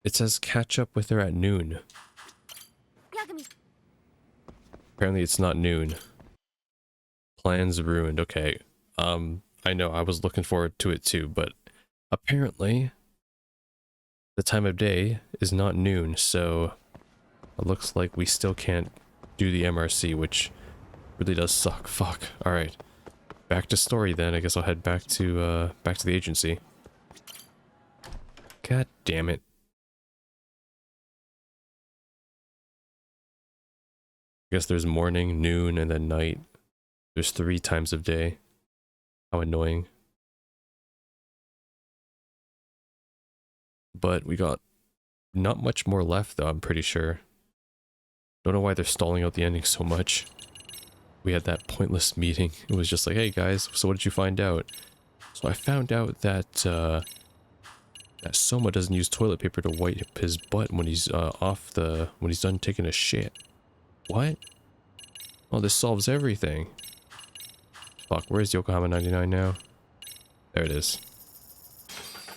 It says catch up with her at noon. Apparently it's not noon. Plans ruined. Okay. I know I was looking forward to it too, but apparently the time of day is not noon, so it looks like we still can't do the MRC, which really does suck. Fuck. Alright. Back to story then. I guess I'll head back to the agency. God damn it. I guess there's morning, noon, and then night. There's 3 times of day. How annoying. But we got not much more left though, I'm pretty sure. Don't know why they're stalling out the ending so much. We had that pointless meeting. It was just like, hey guys, so what did you find out? So I found out that that Soma doesn't use toilet paper to wipe his butt when he's when he's done taking a shit. What? Oh, this solves everything. Fuck, where's Yokohama 99 now? There it is.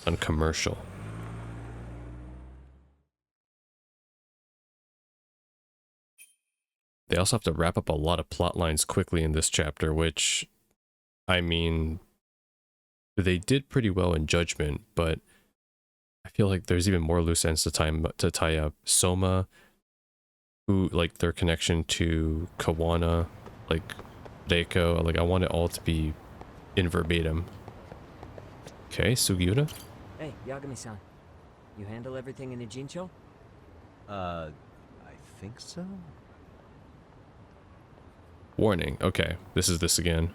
On commercial. They also have to wrap up a lot of plot lines quickly in this chapter, which, I mean, they did pretty well in Judgment, but I feel like there's even more loose ends to tie up. Soma, who, like, their connection to Kawana, like, Reiko, like, I want it all to be in verbatim. Okay, Sugiura? Hey, Yagami-san. You handle everything in Ijincho? I think so? Warning. Okay, this is this again.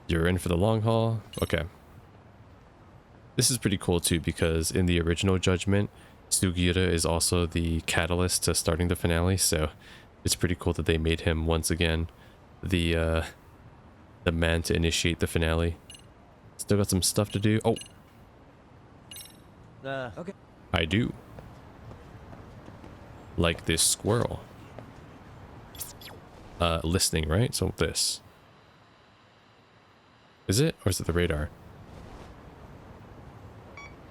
You're in for the long haul? Okay. This is pretty cool too, because in the original Judgment, Sugiura is also the catalyst to starting the finale, so it's pretty cool that they made him once again the man to initiate the finale. Still got some stuff to do. Oh, Okay. I do. Like this squirrel. Listening, right? So this. Is it? Or is it the radar?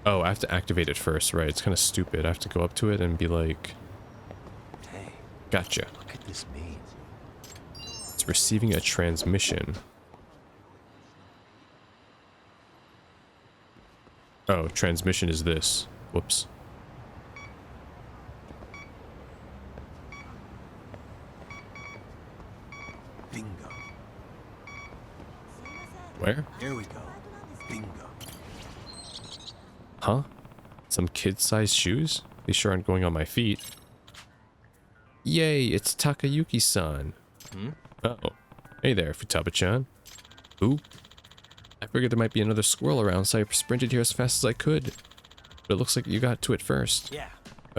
Oh, I have to activate it first, right? It's kind of stupid. I have to go up to it and be like... Hey, Gotcha. look at this meat. It's receiving a transmission. Oh, transmission is this. Whoops. Bingo. Where? Here we go. Bingo. Huh? Some kid-sized shoes? They sure aren't going on my feet. Yay, it's Takayuki-san. Uh-oh. Hey there, Futaba-chan. Ooh. I figured there might be another squirrel around, so I sprinted here as fast as I could. But it looks like you got to it first. Yeah.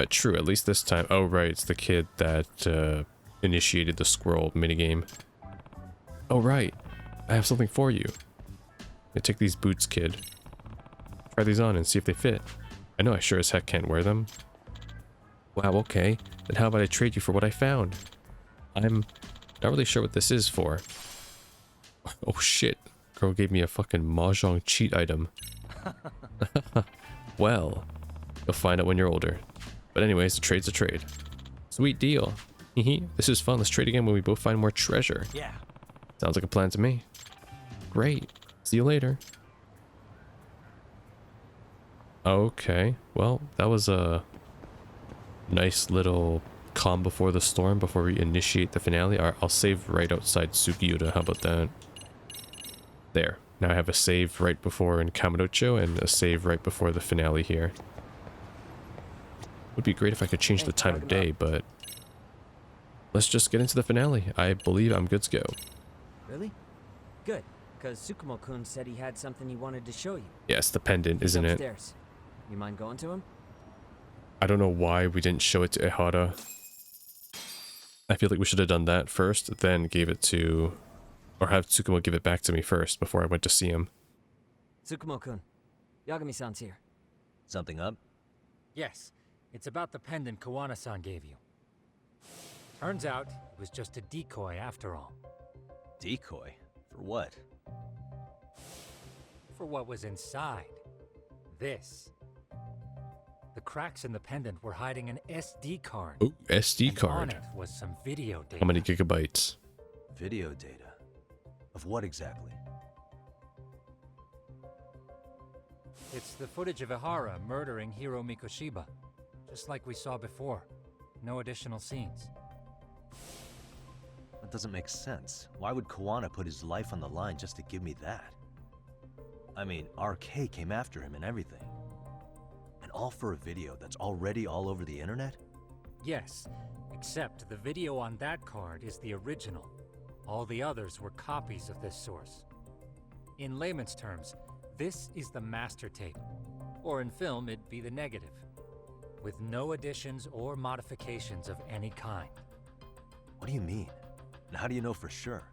True, at least this time. Oh, right, it's the kid that initiated the squirrel minigame. Oh, right. I have something for you. Yeah, take these boots, kid. Try these on and see if they fit. I know I sure as heck can't wear them. Wow, okay. Then how about I trade you for what I found? I'm not really sure what this is for. Oh shit. Girl gave me a fucking mahjong cheat item. Well, you'll find out when you're older. But anyways, a trade's a trade. Sweet deal. This is fun. Let's trade again when we both find more treasure. Yeah. Sounds like a plan to me. Great. See you later. Okay. Well, that was a nice little calm before the storm before we initiate the finale. I'll save right outside Sugiura. How about that? There. Now I have a save right before in Kamurocho and a save right before the finale here. Would be great if I could change the time of day, but let's just get into the finale. I believe I'm good to go. Really? Good, because Tsukumo-kun said he had something he wanted to show you. Yes, the pendant, He's isn't it? upstairs. You mind going to him? I don't know why we didn't show it to Ehara. I feel like we should have done that first, then gave it to... Or have Tsukumo give it back to me first before I went to see him. Tsukumo-kun, Yagami-san's here. Something up? Yes, it's about the pendant Kawana-san gave you. Turns out, it was just a decoy after all. Decoy? For what? For what was inside. This. The cracks in the pendant were hiding an SD card. Oh, SD And on card. it was some video data. How many gigabytes? Video data. Of what exactly? It's the footage of Ihara murdering Hiro Mikoshiba, just like we saw before. No additional scenes. That doesn't make sense. Why would Kawana put his life on the line just to give me that? I mean, RK came after him and everything. And all for a video that's already all over the internet? Yes, except the video on that card is the original. All the others were copies of this source. In layman's terms, this is the master tape. Or in film, it'd be the negative. With no additions or modifications of any kind. What do you mean? And how do you know for sure?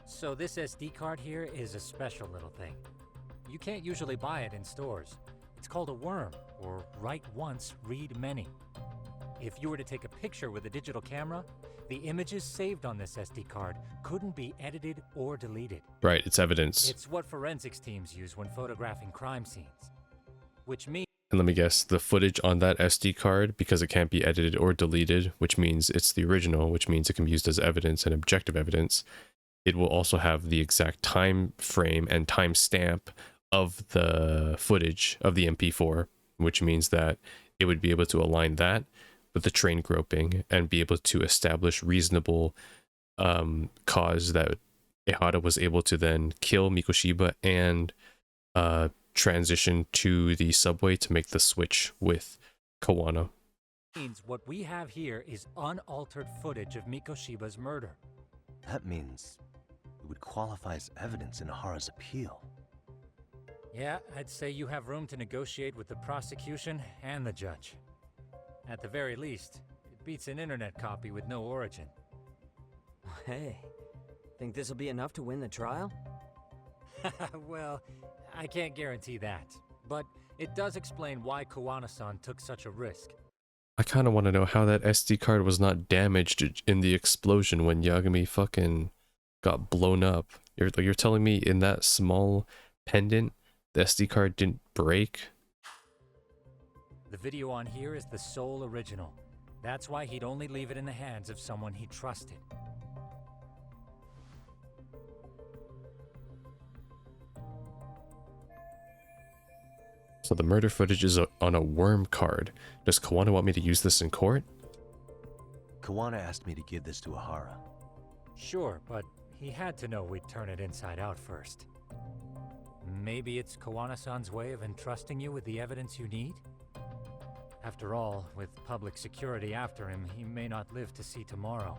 So this SD card here is a special little thing. You can't usually buy it in stores. It's called a worm, or write once, read many. If you were to take a picture with a digital camera, the images saved on this SD card couldn't be edited or deleted. Right, it's evidence. It's what forensics teams use when photographing crime scenes. Which means And let me guess, the footage on that SD card, because it can't be edited or deleted, which means it's the original, which means it can be used as evidence and objective evidence, it will also have the exact time frame and time stamp of the footage of the MP4, which means that it would be able to align that with the train groping and be able to establish reasonable cause that Ihara was able to then kill Mikoshiba and transition to the subway to make the switch with Kawana. what we have here is unaltered footage of Mikoshiba's murder. That means it would qualify as evidence in Ihara's appeal. Yeah, I'd say you have room to negotiate with the prosecution and the judge. At the very least, it beats an internet copy with no origin. Hey, think this'll be enough to win the trial? Well, I can't guarantee that, but it does explain why Kawana-san took such a risk. I kind of want to know how that SD card was not damaged in the explosion when Yagami fucking got blown up. You're telling me in that small pendant, the SD card didn't break? The video on here is the sole original. That's why he'd only leave it in the hands of someone he trusted. So the murder footage is on a worm card. Does Kawana want me to use this in court? Kawana asked me to give this to Ihara. Sure, but he had to know we'd turn it inside out first. Maybe it's Kawana-san's way of entrusting you with the evidence you need? After all, with public security after him, he may not live to see tomorrow.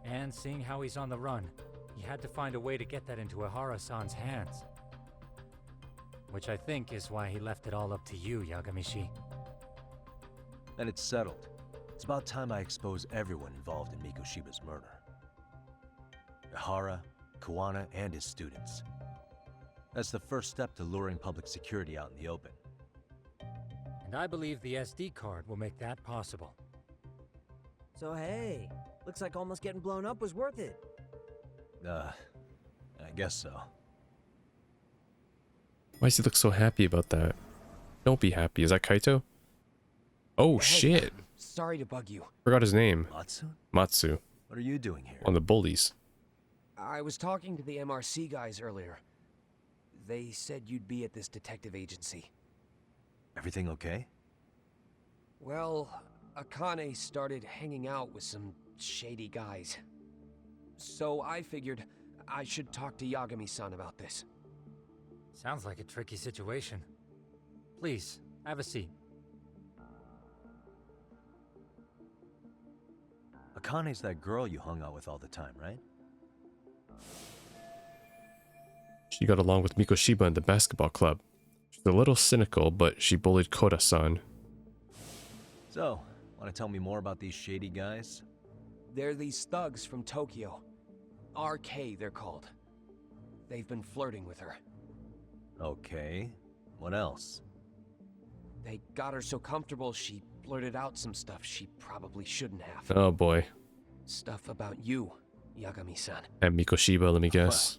And seeing how he's on the run, he had to find a way to get that into Ihara-san's hands. Which I think is why he left it all up to you, Yagamishi. Then it's settled. It's about time I expose everyone involved in Mikoshiba's murder. Ihara, Kawana, and his students. That's the first step to luring public security out in the open. And I believe the SD card will make that possible. So hey, looks like almost getting blown up was worth it. I guess so. Why does he look so happy about that? Don't be happy. Is that Kaito? Oh, Hey, shit. Sorry to bug you. Forgot his name. Matsu? Matsu. What are you doing here? On the bullies. I was talking to the MRC guys earlier. They said you'd be at this detective agency. Everything okay? Well, Akane started hanging out with some shady guys. So I figured I should talk to Yagami-san about this. Sounds like a tricky situation. Please, have a seat. Akane's that girl you hung out with all the time, right? She got along with Mikoshiba in the basketball club. She's a little cynical, but she bullied Koda-san. So, want to tell me more about these shady guys? They're these thugs from Tokyo. RK, they're called. They've been flirting with her. Okay. What else? They got her so comfortable she blurted out some stuff she probably shouldn't have. Oh boy. Stuff about you, Yagami-san. And Mikoshiba, let me guess.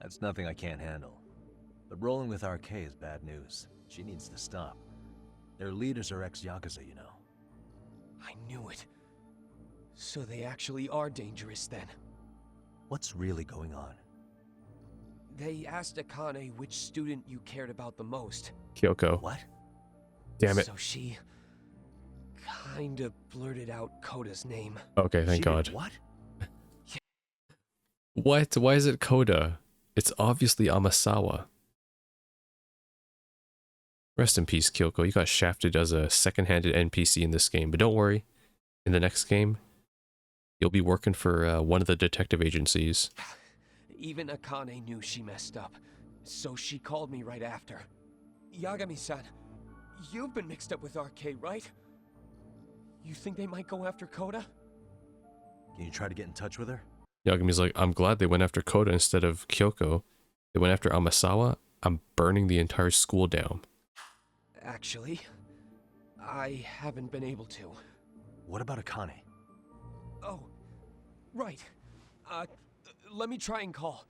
That's nothing I can't handle. But rolling with RK is bad news. She needs to stop. Their leaders are ex-Yakuza, you know. I knew it. So they actually are dangerous then. What's really going on? They asked Akane which student you cared about the most. Kyoko. What? Damn it. So she kinda blurted out Koda's name. Okay, thank She God. did what? What? Why is it Koda? It's obviously Amasawa. Rest in peace, Kyoko. You got shafted as a second-handed NPC in this game, but don't worry. In the next game, you'll be working for one of the detective agencies. Even Akane knew she messed up, so she called me right after. Yagami-san, you've been mixed up with RK, right? You think they might go after Koda? Can you try to get in touch with her? Yagami's like, I'm glad they went after Koda instead of Kyoko. They went after Amasawa. I'm burning the entire school down. Actually, I haven't been able to. What about Akane? Oh, right. Let me try and call.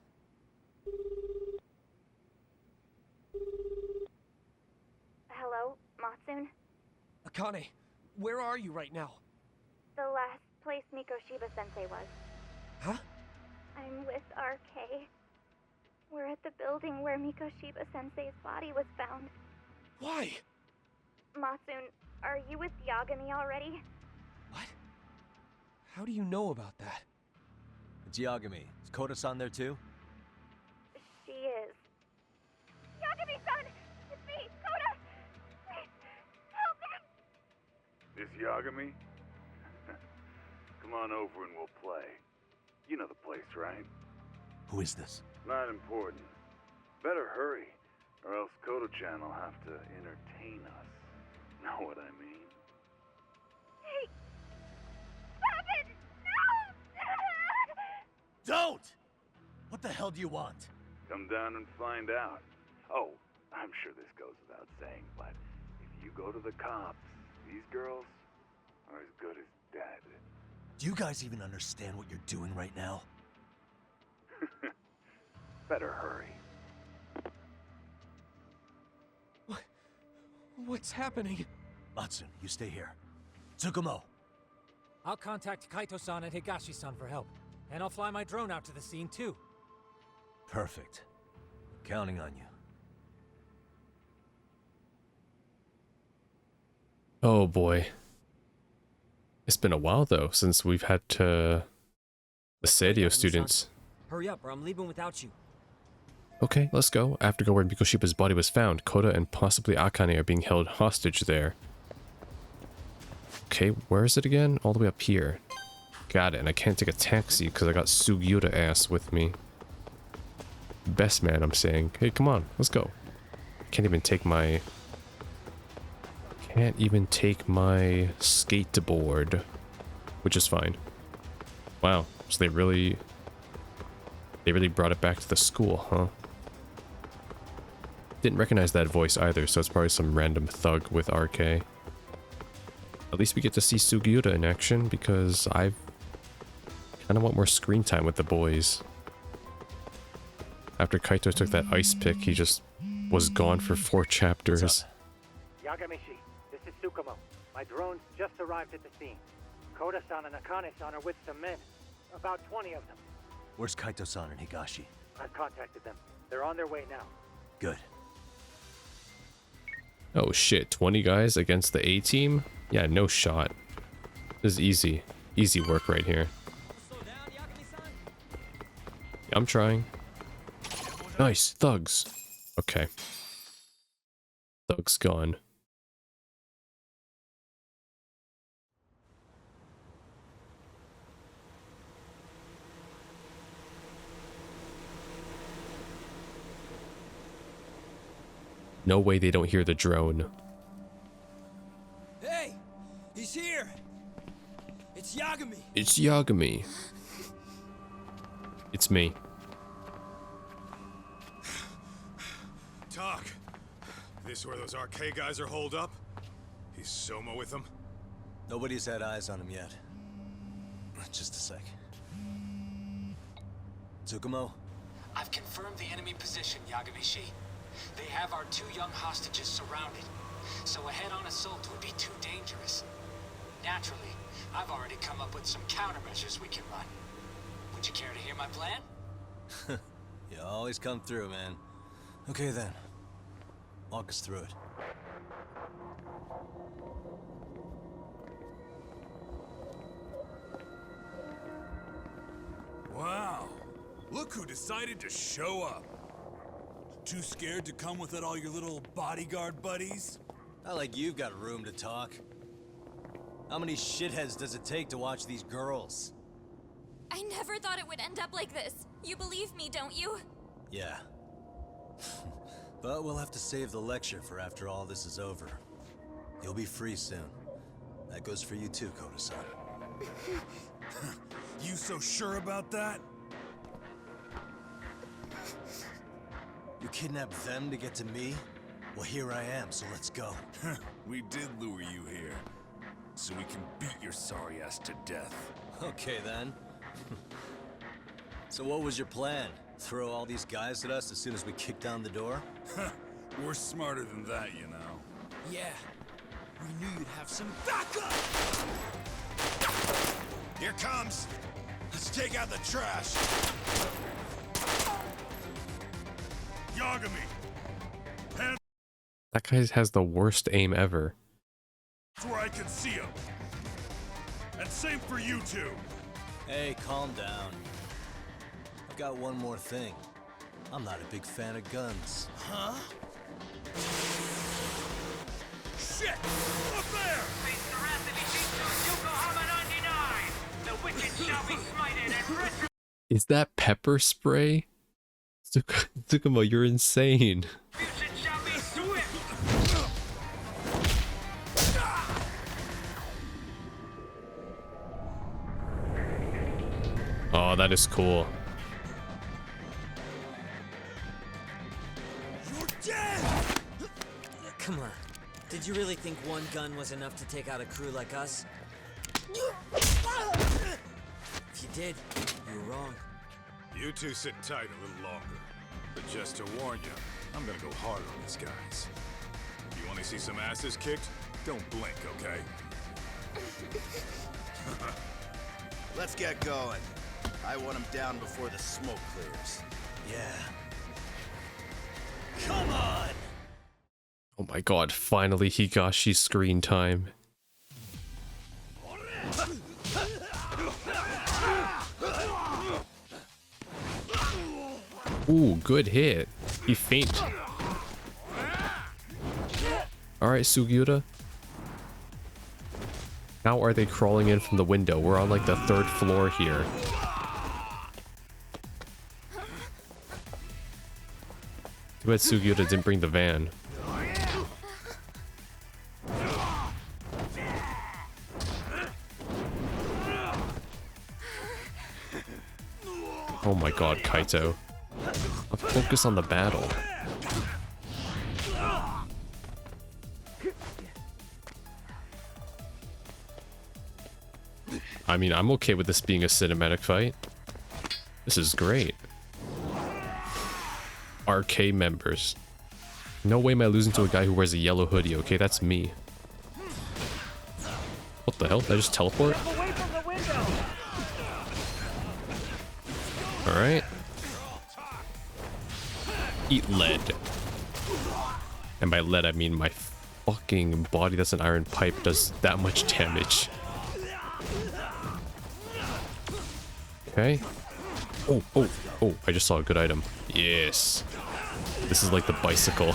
Hello, Matsun? Akane, where are you right now? The last place Mikoshiba-sensei was. Huh? I'm with RK. We're at the building where Mikoshiba-sensei's body was found. Why? Matsun, are you with Yagami already? What? How do you know about that? It's Yagami. Is Koda-san there too? She is. Yagami-san! It's me, Koda! Please, help me! This Yagami? Come on over and we'll play. You know the place, right? Who is this? Not important. Better hurry, or else Kodo-chan will have to entertain us. Know what I mean? Hey! Stop it! No! Don't! What the hell do you want? Come down and find out. Oh, I'm sure this goes without saying, but if you go to the cops, these girls are as good as dead. Do you guys even understand what you're doing right now? Better hurry. What's happening? Matsun, you stay here. Tsukumo! I'll contact Kaito-san and Higashi-san for help. And I'll fly my drone out to the scene too. Perfect. Counting on you. Oh boy. It's been a while though since we've had the Seiryō students. Hurry up, or I'm leaving without you. Okay, let's go. I have to go where Mikoshiba's body was found. Koda and possibly Akane are being held hostage there. Okay, where is it again? All the way up here. Got it, and I can't take a taxi because I got Sugiura ass with me. Best man, I'm saying. Hey, come on, let's go. Can't even take my skateboard, which is fine. Wow, so they really brought it back to the school, huh? Didn't recognize that voice either, so it's probably some random thug with RK. At least we get to see Sugiura in action, because I kind of want more screen time with the boys. After Kaito took that ice pick, he just was gone for 4 chapters. Yagami-shi, this is Tsukumo. My drones just arrived at the scene. Koda-san and Akane-san are with some men. About 20 of them. Where's Kaito-san and Higashi? I've contacted them. They're on their way now. Good. Oh shit, 20 guys against the A-team? Yeah, no shot. This is easy. Easy work right here. Slow down, Yagami-san. I'm trying. Nice, thugs. Okay. Thugs gone. No way they don't hear the drone. Hey! He's here! It's Yagami! It's Yagami. It's me. Talk. This where those RK guys are holed up? He's Soma with them? Nobody's had eyes on him yet. Just a sec. Tsukumo? I've confirmed the enemy position, Yagami-shi. They have our 2 young hostages surrounded. so a head-on assault would be too dangerous. Naturally, I've already come up with some countermeasures we can run. Would you care to hear my plan? You always come through, man. Okay then. Walk us through it. Wow. Look who decided to show up. Too scared to come with all your little bodyguard buddies? Not like you've got room to talk. How many shitheads does it take to watch these girls? I never thought it would end up like this. You believe me, don't you? Yeah. But we'll have to save the lecture for after all this is over. You'll be free soon. That goes for you too, Koda-san. You so sure about that? You kidnapped them to get to me? Well, here I am, so let's go. We did lure you here, so we can beat your sorry ass to death. Okay then. So what was your plan? Throw all these guys at us as soon as we kick down the door? We're smarter than that, you know. Yeah. We knew you'd have some backup! Here comes! Let's take out the trash! Yagami! Hands That guy has the worst aim ever. where I can see him! And same for you two! Hey, calm down. I've got one more thing. I'm not a big fan of guns. Huh? Shit! Up there! The wicked shall be smited and Is that pepper spray? Tsukumo, you're insane. retribution shall be swift. Oh, that is cool. You're dead! Come on. Did you really think one gun was enough to take out a crew like us? If you did, you were wrong. You two sit tight a little longer. But just to warn you, I'm gonna go hard on these guys. You wanna see some asses kicked? Don't blink, okay? Let's get going. I want him down before the smoke clears. Yeah. Come on! Oh my god, finally Higashi's screen time. Ooh, good hit. He faint. Alright, Sugiura. How are they crawling in from the window? We're on like the 3rd floor here. Too bad Sugiura didn't bring the van. Oh my god, Kaito. Focus on the battle. I mean, I'm okay with this being a cinematic fight. This is great. RK members. No way am I losing to a guy who wears a yellow hoodie, okay? That's me. What the hell? Did I just teleport? Away from the window. Alright. Eat lead. And by lead, I mean my fucking body that's an iron pipe does that much damage. Okay. Oh, oh, oh, I just saw a good item. Yes. This is like the bicycle.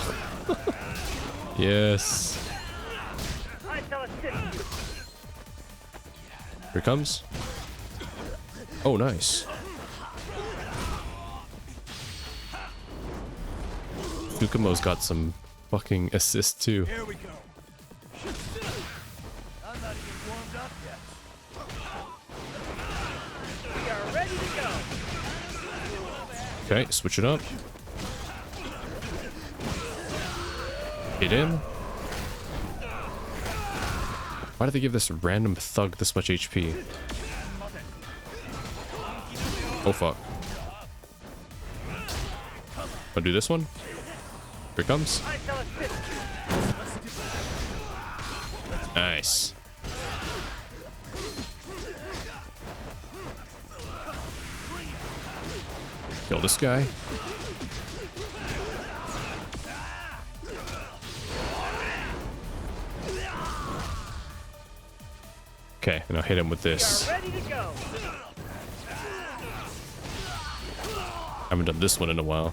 Yes. I shall assist you. Here it comes. Oh, nice. Tsukumo's got some fucking assist too. Here we go. I'm not even warmed up yet. We are ready to go. Okay, switch it up. Hit him. Why did they give this random thug this much HP? Oh fuck. I'll do this one. Here it comes. I shall assist you. Nice. Kill this guy. Okay, and I'll hit him with this. Ready to go. I haven't done this one in a while.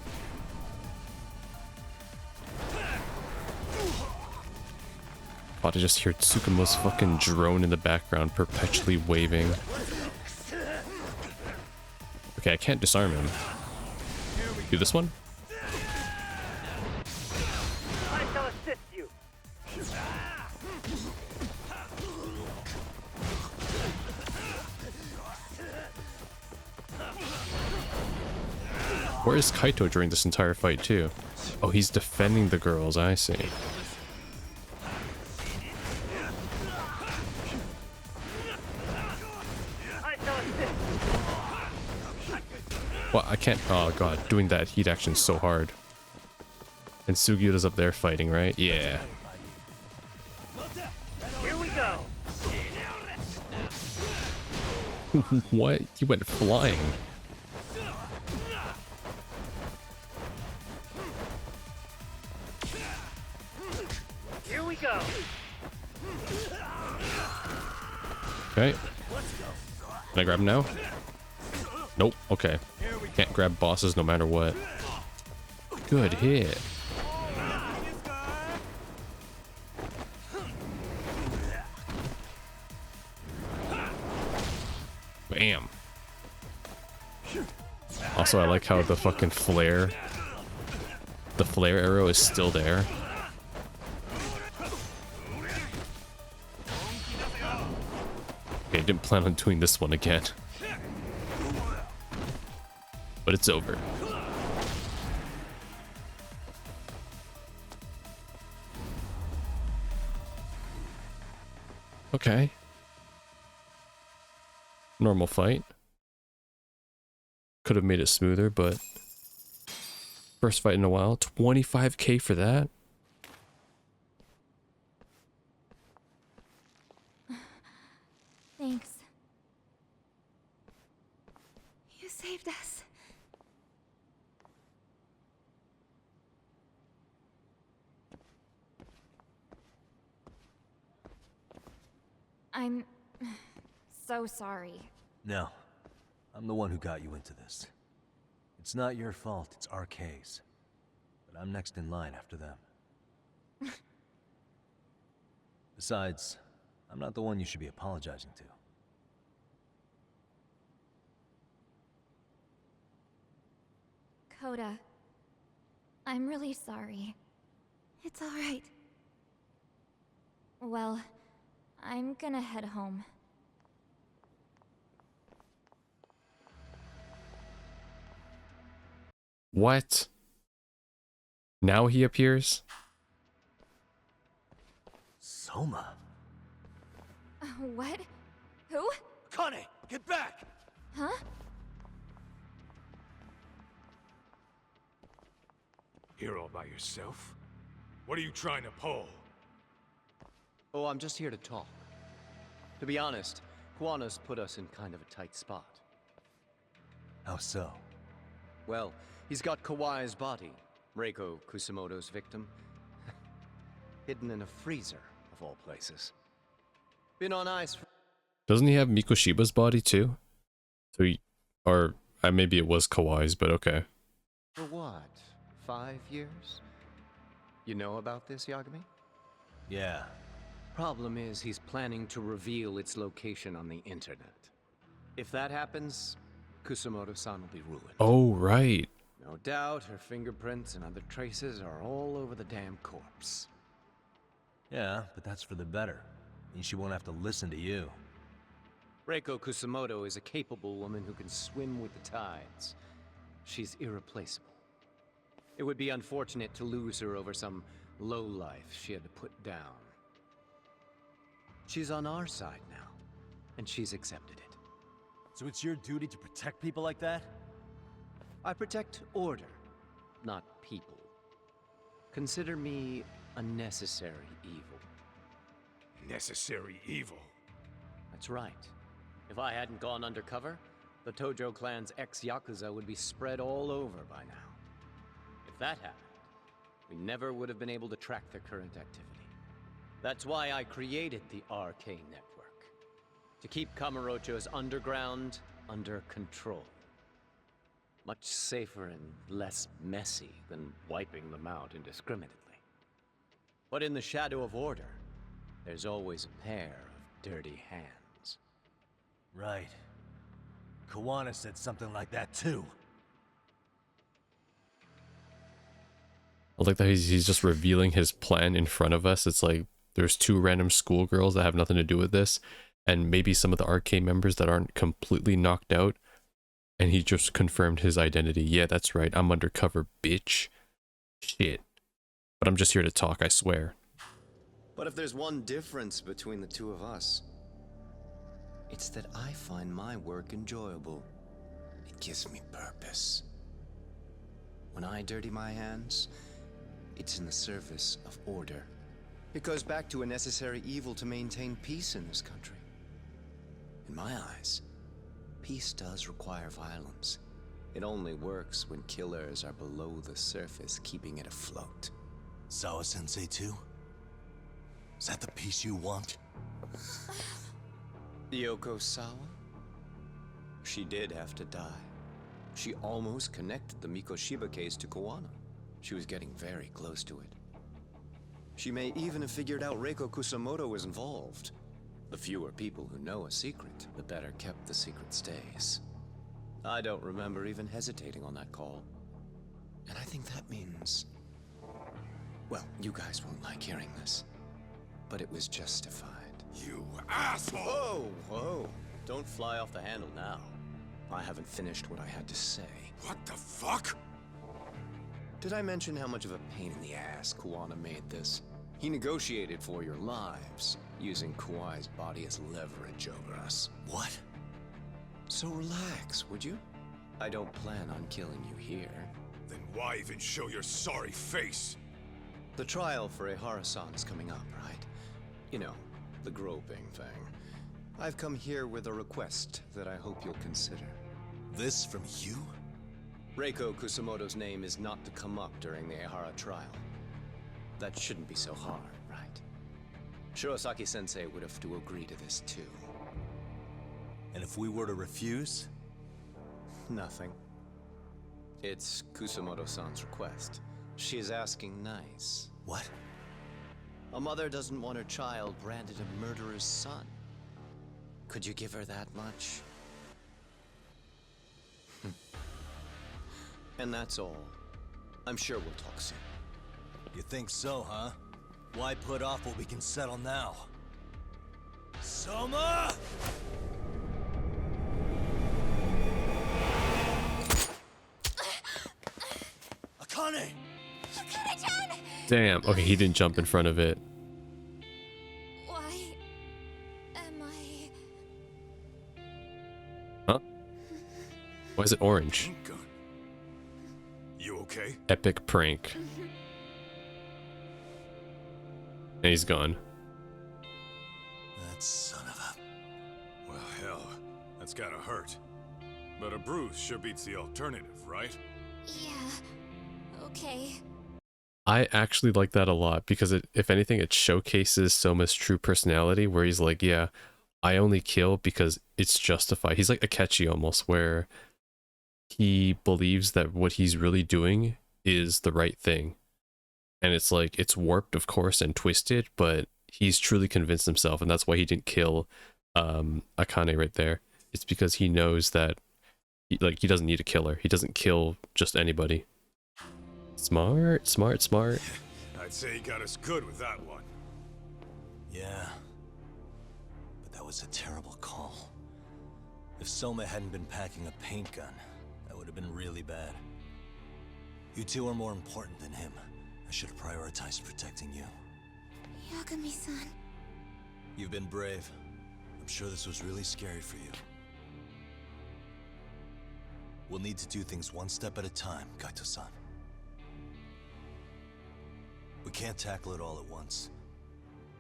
About to just hear Tsukumo's fucking drone in the background, perpetually waving. Okay, I can't disarm him. Do this one? I shall assist you. Where is Kaito during this entire fight, too? Oh, he's defending the girls, I see. I shall assist. Well, I can't. Oh, God. Doing that heat action is so hard. And Sugiura's up there fighting, right? Yeah. Here we go. What? He went flying. Here we go. Okay. Can I grab him now? Nope. Okay. Can't grab bosses no matter what. Good hit. Bam. Also, I like how the fucking flare, the flare arrow is still there. Okay, didn't plan on doing this one again. But it's over. Okay. Normal fight. Could have made it smoother, but first fight in a while. 25k for that? Thanks. You saved us. I'm so sorry. No. I'm the one who got you into this. It's not your fault, it's RK's. But I'm next in line after them. Besides, I'm not the one you should be apologizing to. Coda, I'm really sorry. It's all right. Well, I'm gonna head home. What? Now he appears? Soma? What? Who? Kane, get back! Huh? Here all by yourself? What are you trying to pull? Oh, I'm just here to talk. To be honest, Kuwana's put us in kind of a tight spot. How so? Well, he's got Kawai's body, Reiko Kusumoto's victim, hidden in a freezer, of all places. Been on ice for... Doesn't he have Mikoshiba's body too? So he, or maybe it was Kawai's, but okay. For what? 5 years? You know about this, Yagami? Yeah. Problem is, he's planning to reveal its location on the internet. If that happens, Kusumoto-san will be ruined. Oh, right. No doubt her fingerprints and other traces are all over the damn corpse. Yeah, but that's for the better. Means she won't have to listen to you. Reiko Kusumoto is a capable woman who can swim with the tides. She's irreplaceable. It would be unfortunate to lose her over some lowlife she had to put down. She's on our side now, and she's accepted it. So it's your duty to protect people like that? I protect order, not people. Consider me a necessary evil. Necessary evil. That's right. If I hadn't gone undercover, the Tojo clan's ex-Yakuza would be spread all over by now. If that happened, we never would have been able to track their current activity. That's why I created the RK Network. To keep Kamurocho's underground under control. Much safer and less messy than wiping them out indiscriminately. But in the shadow of order, there's always a pair of dirty hands. Right. Kawana said something like that too. I like that he's just revealing his plan in front of us. It's like there's two random schoolgirls that have nothing to do with this, and maybe some of the RK members that aren't completely knocked out, and he just confirmed his identity. Yeah, that's right. I'm undercover, bitch. Shit. But I'm just here to talk, I swear. But if there's one difference between the two of us, it's that I find my work enjoyable. It gives me purpose. When I dirty my hands, it's in the service of order. It goes back to a necessary evil to maintain peace in this country. In my eyes, peace does require violence. It only works when killers are below the surface, keeping it afloat. Sawa-sensei too? Is that the peace you want? Yoko Sawa? She did have to die. She almost connected the Mikoshiba case to Kawana. She was getting very close to it. She may even have figured out Reiko Kusumoto was involved. The fewer people who know a secret, the better kept the secret stays. I don't remember even hesitating on that call. And I think that means... well, you guys won't like hearing this, but it was justified. You asshole! Whoa, whoa. Don't fly off the handle now. I haven't finished what I had to say. What the fuck? Did I mention how much of a pain in the ass Kawana made this? He negotiated for your lives, using Kawai's body as leverage over us. What? So relax, would you? I don't plan on killing you here. Then why even show your sorry face? The trial for Ehara-san is coming up, right? You know, the groping thing. I've come here with a request that I hope you'll consider. This from you? Reiko Kusumoto's name is not to come up during the Ehara trial. That shouldn't be so hard, right? Shirosaki-sensei would have to agree to this too. And if we were to refuse? Nothing. It's Kusumoto-san's request. She is asking nice. What? A mother doesn't want her child branded a murderer's son. Could you give her that much? And that's all. I'm sure we'll talk soon. You think so, huh? Why put off what we can settle now? Soma! Akane! Akane-chan! Damn. Okay, he didn't jump in front of it. Why am I... Huh? Why is it orange? Pink gun. You okay? Epic prank. And he's gone. That son of a... Well, hell, that's gotta hurt. But a bruise sure beats the alternative, right? Yeah. Okay. I actually like that a lot because it, if anything, it showcases Soma's true personality where he's like, yeah, I only kill because it's justified. He's like Akechi almost, where he believes that what he's really doing is the right thing. And it's like, it's warped, of course, and twisted, but he's truly convinced himself, and that's why he didn't kill Akane right there. It's because he knows that he doesn't need a killer. He doesn't kill just anybody. Smart, smart, smart. I'd say he got us good with that one. Yeah. But that was a terrible call. If Soma hadn't been packing a paint gun, that would have been really bad. You two are more important than him. I should have prioritized protecting you. Yagami-san. You've been brave. I'm sure this was really scary for you. We'll need to do things one step at a time, Kaito-san. We can't tackle it all at once.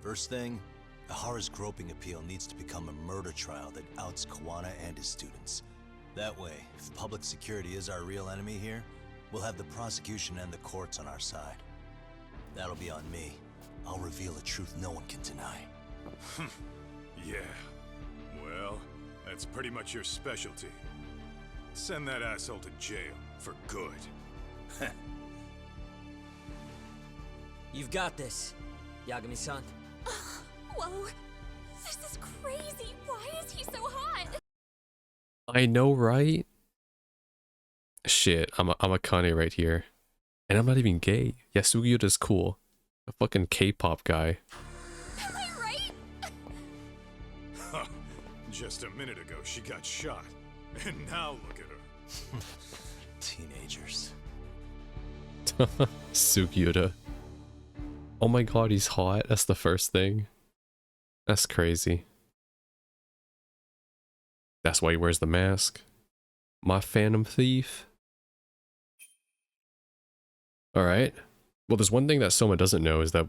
First thing, Ihara's groping appeal needs to become a murder trial that outs Kawana and his students. That way, if public security is our real enemy here, we'll have the prosecution and the courts on our side. That'll be on me. I'll reveal a truth no one can deny. Yeah. Well, that's pretty much your specialty. Send that asshole to jail for good. You've got this, Yagami-san. Whoa, this is crazy. Why is he so hot? I know, right? Shit, I'm a Kane right here. And I'm not even gay. Yasugiota's cool. A fucking K-pop guy. Am I right? Just a minute ago, she got shot. And now look at her. Teenagers. Sugiyota. Oh my god, he's hot. That's the first thing. That's crazy. That's why he wears the mask. My Phantom Thief. Alright. Well, there's one thing that Soma doesn't know is that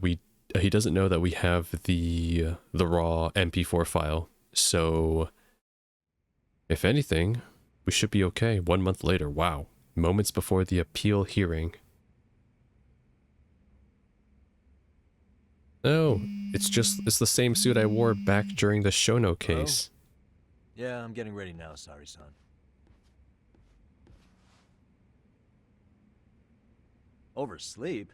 he doesn't know that we have the raw MP4 file. So, if anything, we should be okay. 1 month later. Wow. Moments before the appeal hearing. Oh, it's the same suit I wore back during the Shono case. Hello? Yeah, I'm getting ready now, Sari-san. Oversleep?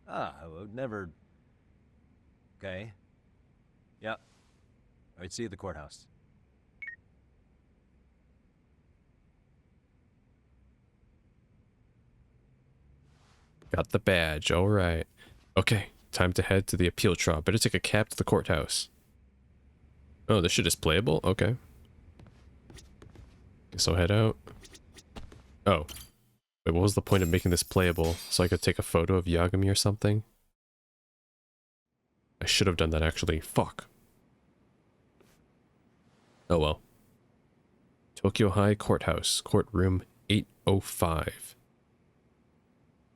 I would never... Okay. Yeah. Alright, see you at the courthouse. Got the badge, alright. Okay, time to head to the appeal trial. Better take a cab to the courthouse. Oh, this shit is playable? Okay. Guess I'll head out. Oh. Wait, what was the point of making this playable? So I could take a photo of Yagami or something? I should have done that actually. Fuck. Oh well. Tokyo High Courthouse. Courtroom 805.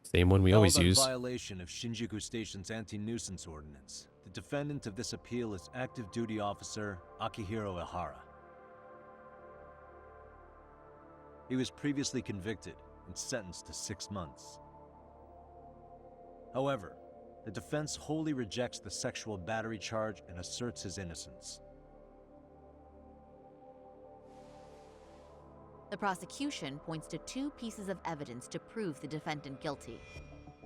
Same one we always use. Violation of Shinjuku Station's anti-nuisance ordinance. The defendant of this appeal is active duty officer Akihiro Ihara. He was previously convicted and sentenced to 6 months. However, the defense wholly rejects the sexual battery charge and asserts his innocence. The prosecution points to 2 pieces of evidence to prove the defendant guilty.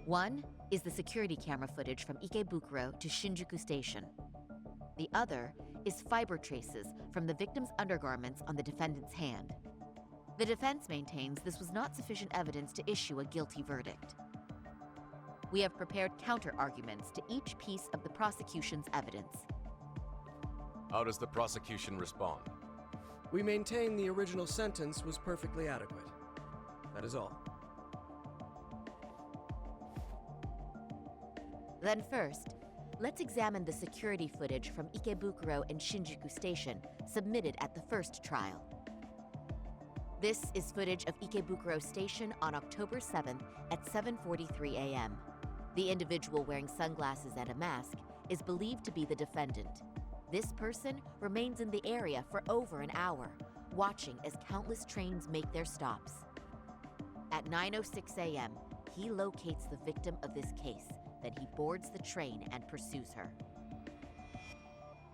One is the security camera footage from Ikebukuro to Shinjuku Station. The other is fiber traces from the victim's undergarments on the defendant's hand. The defense maintains this was not sufficient evidence to issue a guilty verdict. We have prepared counter-arguments to each piece of the prosecution's evidence. How does the prosecution respond? We maintain the original sentence was perfectly adequate. That is all. Then first, let's examine the security footage from Ikebukuro and Shinjuku Station submitted at the first trial. This is footage of Ikebukuro Station on October 7th at 7:43 a.m. The individual wearing sunglasses and a mask is believed to be the defendant. This person remains in the area for over an hour, watching as countless trains make their stops. At 9:06 a.m., he locates the victim of this case, then he boards the train and pursues her.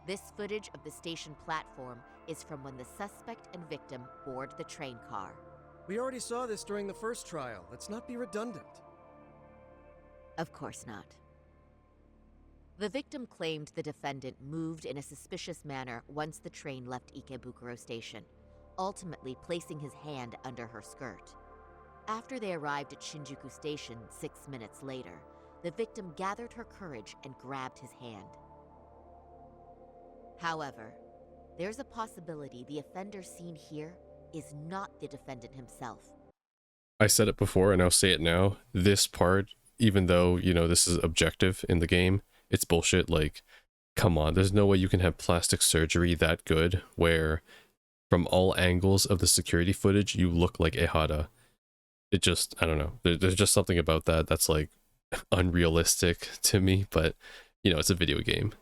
This footage of the station platform is from when the suspect and victim board the train car. We already saw this during the first trial. Let's not be redundant. Of course not. The victim claimed the defendant moved in a suspicious manner once the train left Ikebukuro Station, ultimately placing his hand under her skirt. After they arrived at Shinjuku Station 6 minutes later, the victim gathered her courage and grabbed his hand. However, there's a possibility the offender seen here is not the defendant himself. I said it before and I'll say it now. This part, even though, you know, this is objective in the game, it's bullshit. Like, come on, there's no way you can have plastic surgery that good where from all angles of the security footage, you look like Ehara. It just, I don't know. There's just something about that that's like unrealistic to me, but You know, it's a video game.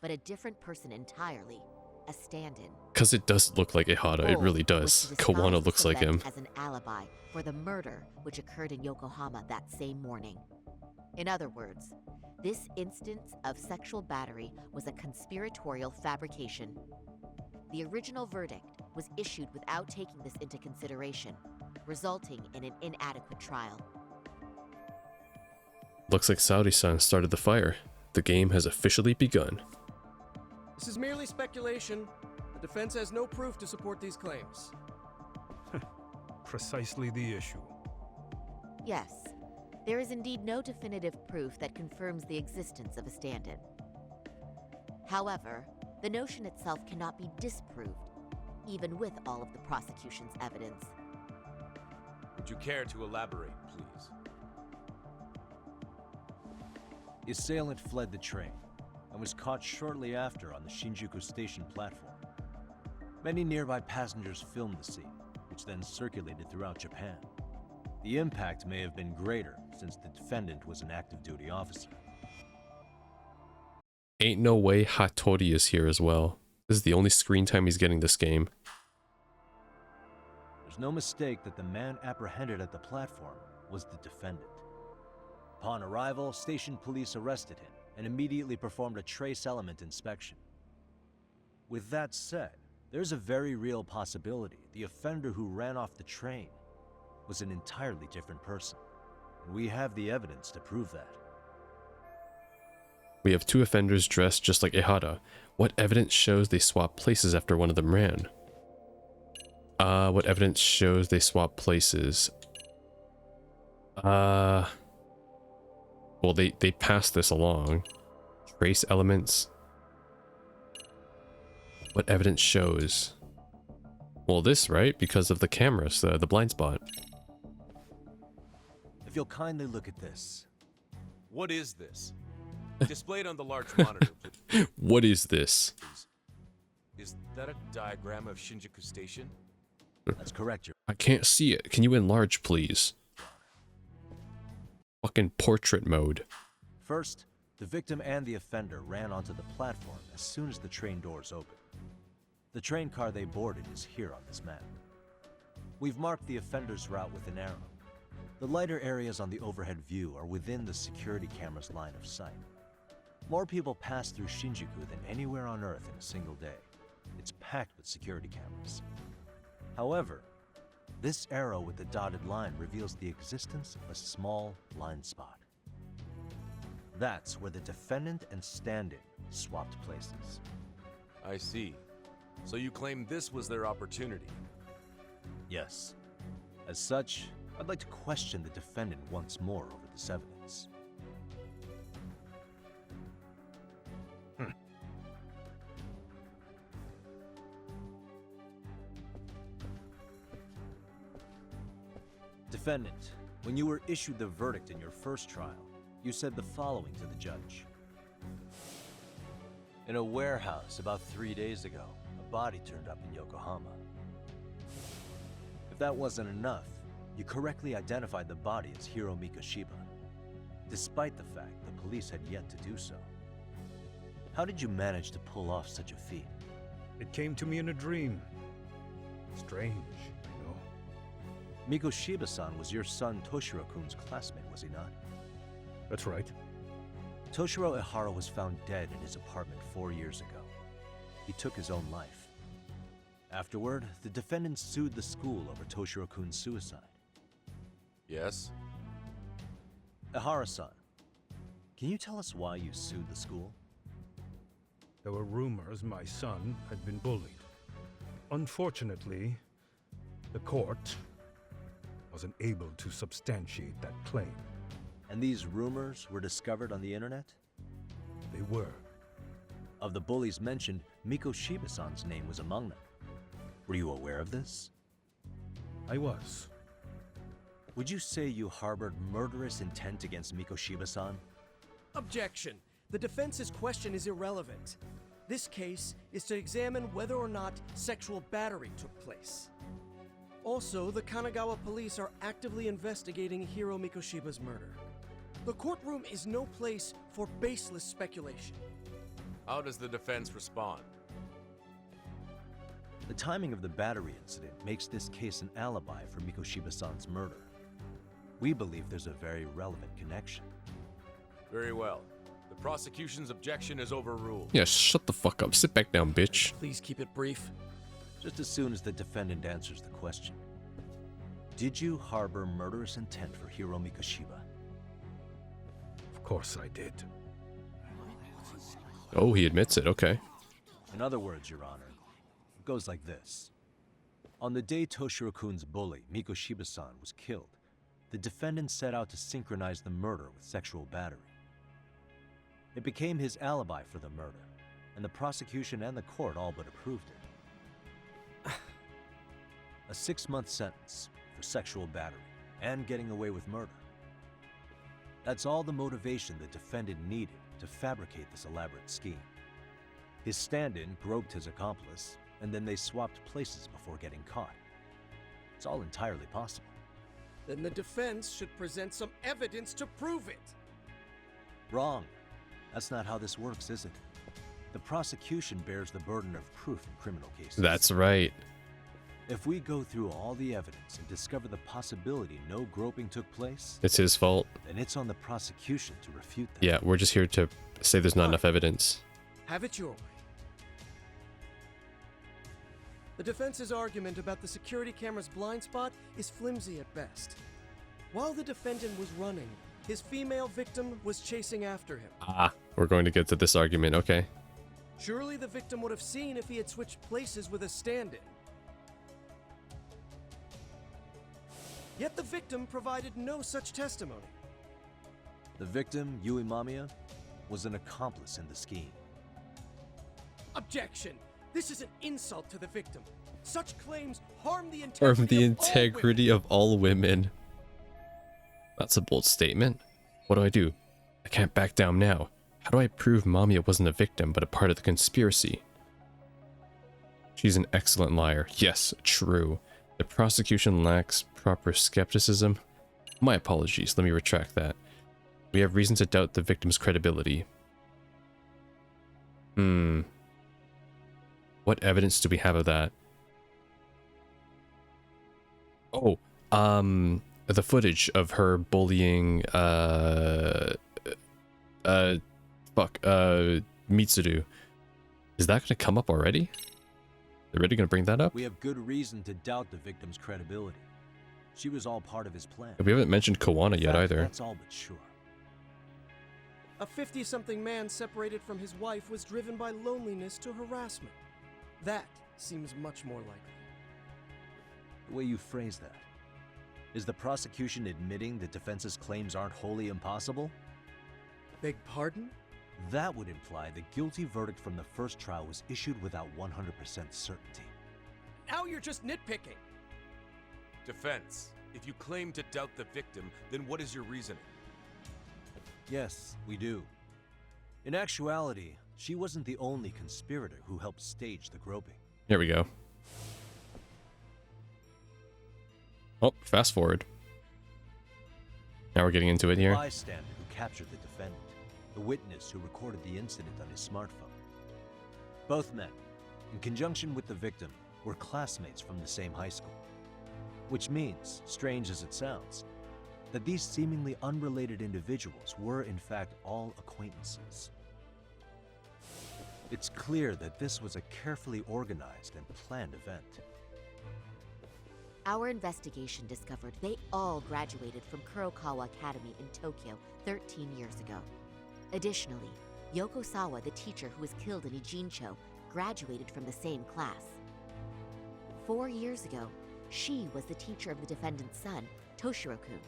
But a different person entirely, a stand-in. Because it does look like Ihara, it really Was does. to disguise Kawana the looks like him. Select as an alibi for the murder which occurred in Yokohama that same morning. In other words, this instance of sexual battery was a conspiratorial fabrication. The original verdict was issued without taking this into consideration, resulting in an inadequate trial. Looks like Saori-san started the fire. The game has officially begun. This is merely speculation. The defense has no proof to support these claims. Precisely the issue. Yes, there is indeed no definitive proof that confirms the existence of a stand-in. However, the notion itself cannot be disproved, even with all of the prosecution's evidence. Would you care to elaborate, please? The assailant fled the train and was caught shortly after on the Shinjuku station platform. Many nearby passengers filmed the scene, which then circulated throughout Japan. The impact may have been greater since the defendant was an active duty officer. Ain't no way Hattori is here as well. This is the only screen time he's getting this game. There's no mistake that the man apprehended at the platform was the defendant. Upon arrival, station police arrested him and immediately performed a trace element inspection. With that said, there's a very real possibility the offender who ran off the train was an entirely different person, and we have the evidence to prove that. We have two offenders dressed just like Ihara. What evidence shows they swapped places after one of them ran? What evidence shows they swapped places? Well, they passed this along. Trace elements. What evidence shows? Well, this, right? Because of the cameras, the blind spot. If you'll kindly look at this. What is this? Displayed on the large monitor, please. What is this? Is that a diagram of Shinjuku Station? That's correct, I can't see it. Can you enlarge, please? Fucking portrait mode. First, the victim and the offender ran onto the platform as soon as the train doors opened. The train car they boarded is here on this map. We've marked the offender's route with an arrow. The lighter areas on the overhead view are within the security camera's line of sight. More people pass through Shinjuku than anywhere on Earth in a single day. It's packed with security cameras. However, this arrow with the dotted line reveals the existence of a small blind spot. That's where the defendant and stand-in swapped places. I see. So you claim this was their opportunity? Yes. As such, I'd like to question the defendant once more over this evidence. Defendant, when you were issued the verdict in your first trial, you said the following to the judge. In a warehouse about 3 days ago, a body turned up in Yokohama. If that wasn't enough, you correctly identified the body as Hiro Mikoshiba, despite the fact the police had yet to do so. How did you manage to pull off such a feat? It came to me in a dream. Strange, I know. Mikoshiba-san was your son Toshiro-kun's classmate, was he not? That's right. Toshiro Ihara was found dead in his apartment 4 years ago. He took his own life. Afterward, the defendant sued the school over Toshiro-kun's suicide. Yes? Ihara-san, can you tell us why you sued the school? There were rumors my son had been bullied. Unfortunately, the court wasn't able to substantiate that claim. And these rumors were discovered on the internet? They were. Of the bullies mentioned, Mikoshiba-san's name was among them. Were you aware of this? I was. Would you say you harbored murderous intent against Mikoshiba-san? Objection. The defense's question is irrelevant. This case is to examine whether or not sexual battery took place. Also, the Kanagawa police are actively investigating Hiro Mikoshiba's murder. The courtroom is no place for baseless speculation. How does the defense respond? The timing of the battery incident makes this case an alibi for Mikoshiba-san's murder. We believe there's a very relevant connection. Very well. The prosecution's objection is overruled. Yeah, shut the fuck up. Sit back down, bitch. Please keep it brief. Just as soon as the defendant answers the question. Did you harbor murderous intent for Hiro Mikoshiba? Of course I did. Oh, he admits it. Okay. In other words, Your Honor, it goes like this. On the day Toshiro-kun's bully, Mikoshiba-san, was killed, the defendant set out to synchronize the murder with sexual battery. It became his alibi for the murder, and the prosecution and the court all but approved it. A 6-month sentence for sexual battery and getting away with murder. That's all the motivation the defendant needed to fabricate this elaborate scheme. His stand-in groped his accomplice, and then they swapped places before getting caught. It's all entirely possible. Then the defense should present some evidence to prove it. Wrong. That's not how this works, is it? The prosecution bears the burden of proof in criminal cases. That's right. If we go through all the evidence and discover the possibility no groping took place, It's his fault. then it's on the prosecution to refute that. Yeah, we're just here to say there's not enough evidence. Have it your way. The defense's argument about the security camera's blind spot is flimsy at best. While the defendant was running, his female victim was chasing after him. Ah, we're going to get to this argument. Okay. Surely the victim would have seen if he had switched places with a stand-in. Yet the victim provided no such testimony. The victim, Yui Mamiya, was an accomplice in the scheme. Objection! This is an insult to the victim. Such claims harm the integrity of all women. That's a bold statement. What do? I can't back down now. How do I prove Mamiya wasn't a victim but a part of the conspiracy? She's an excellent liar. Yes, true. The prosecution lacks proper skepticism. My apologies, let me retract that. We have reason to doubt the victim's credibility. What evidence do we have of that? Oh, the footage of her bullying, Mitsuru. Is that gonna come up already? They're really gonna bring that up? We have good reason to doubt the victim's credibility. She was all part of his plan. We haven't mentioned Kawana yet either. That's all but sure. A 50-something man separated from his wife was driven by loneliness to harassment. That seems much more likely. The way you phrase that. Is the prosecution admitting the defense's claims aren't wholly impossible? Beg pardon? That would imply the guilty verdict from the first trial was issued without 100% certainty. Now you're just nitpicking. Defense, if you claim to doubt the victim, then what is your reasoning? Yes, we do. In actuality, she wasn't the only conspirator who helped stage the groping. Here we go. Oh, fast forward. Now we're getting into it here. The bystander who captured the defendant, the witness who recorded the incident on his smartphone. Both men, in conjunction with the victim, were classmates from the same high school. Which means, strange as it sounds, that these seemingly unrelated individuals were in fact all acquaintances. It's clear that this was a carefully organized and planned event. Our investigation discovered they all graduated from Kurokawa Academy in Tokyo 13 years ago. Additionally, Yoko Sawa, the teacher who was killed in Ijincho, graduated from the same class. 4 years ago, she was the teacher of the defendant's son, Toshiro-kun.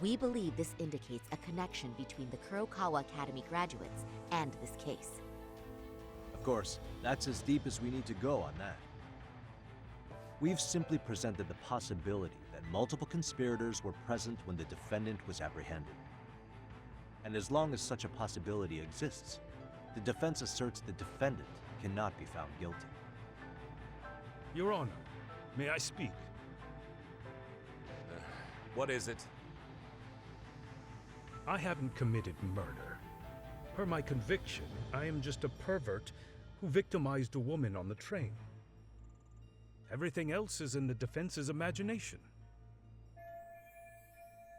We believe this indicates a connection between the Kurokawa Academy graduates and this case. Of course, that's as deep as we need to go on that. We've simply presented the possibility that multiple conspirators were present when the defendant was apprehended. And as long as such a possibility exists, the defense asserts the defendant cannot be found guilty. Your Honor, may I speak? What is it? I haven't committed murder. Per my conviction, I am just a pervert who victimized a woman on the train. Everything else is in the defense's imagination.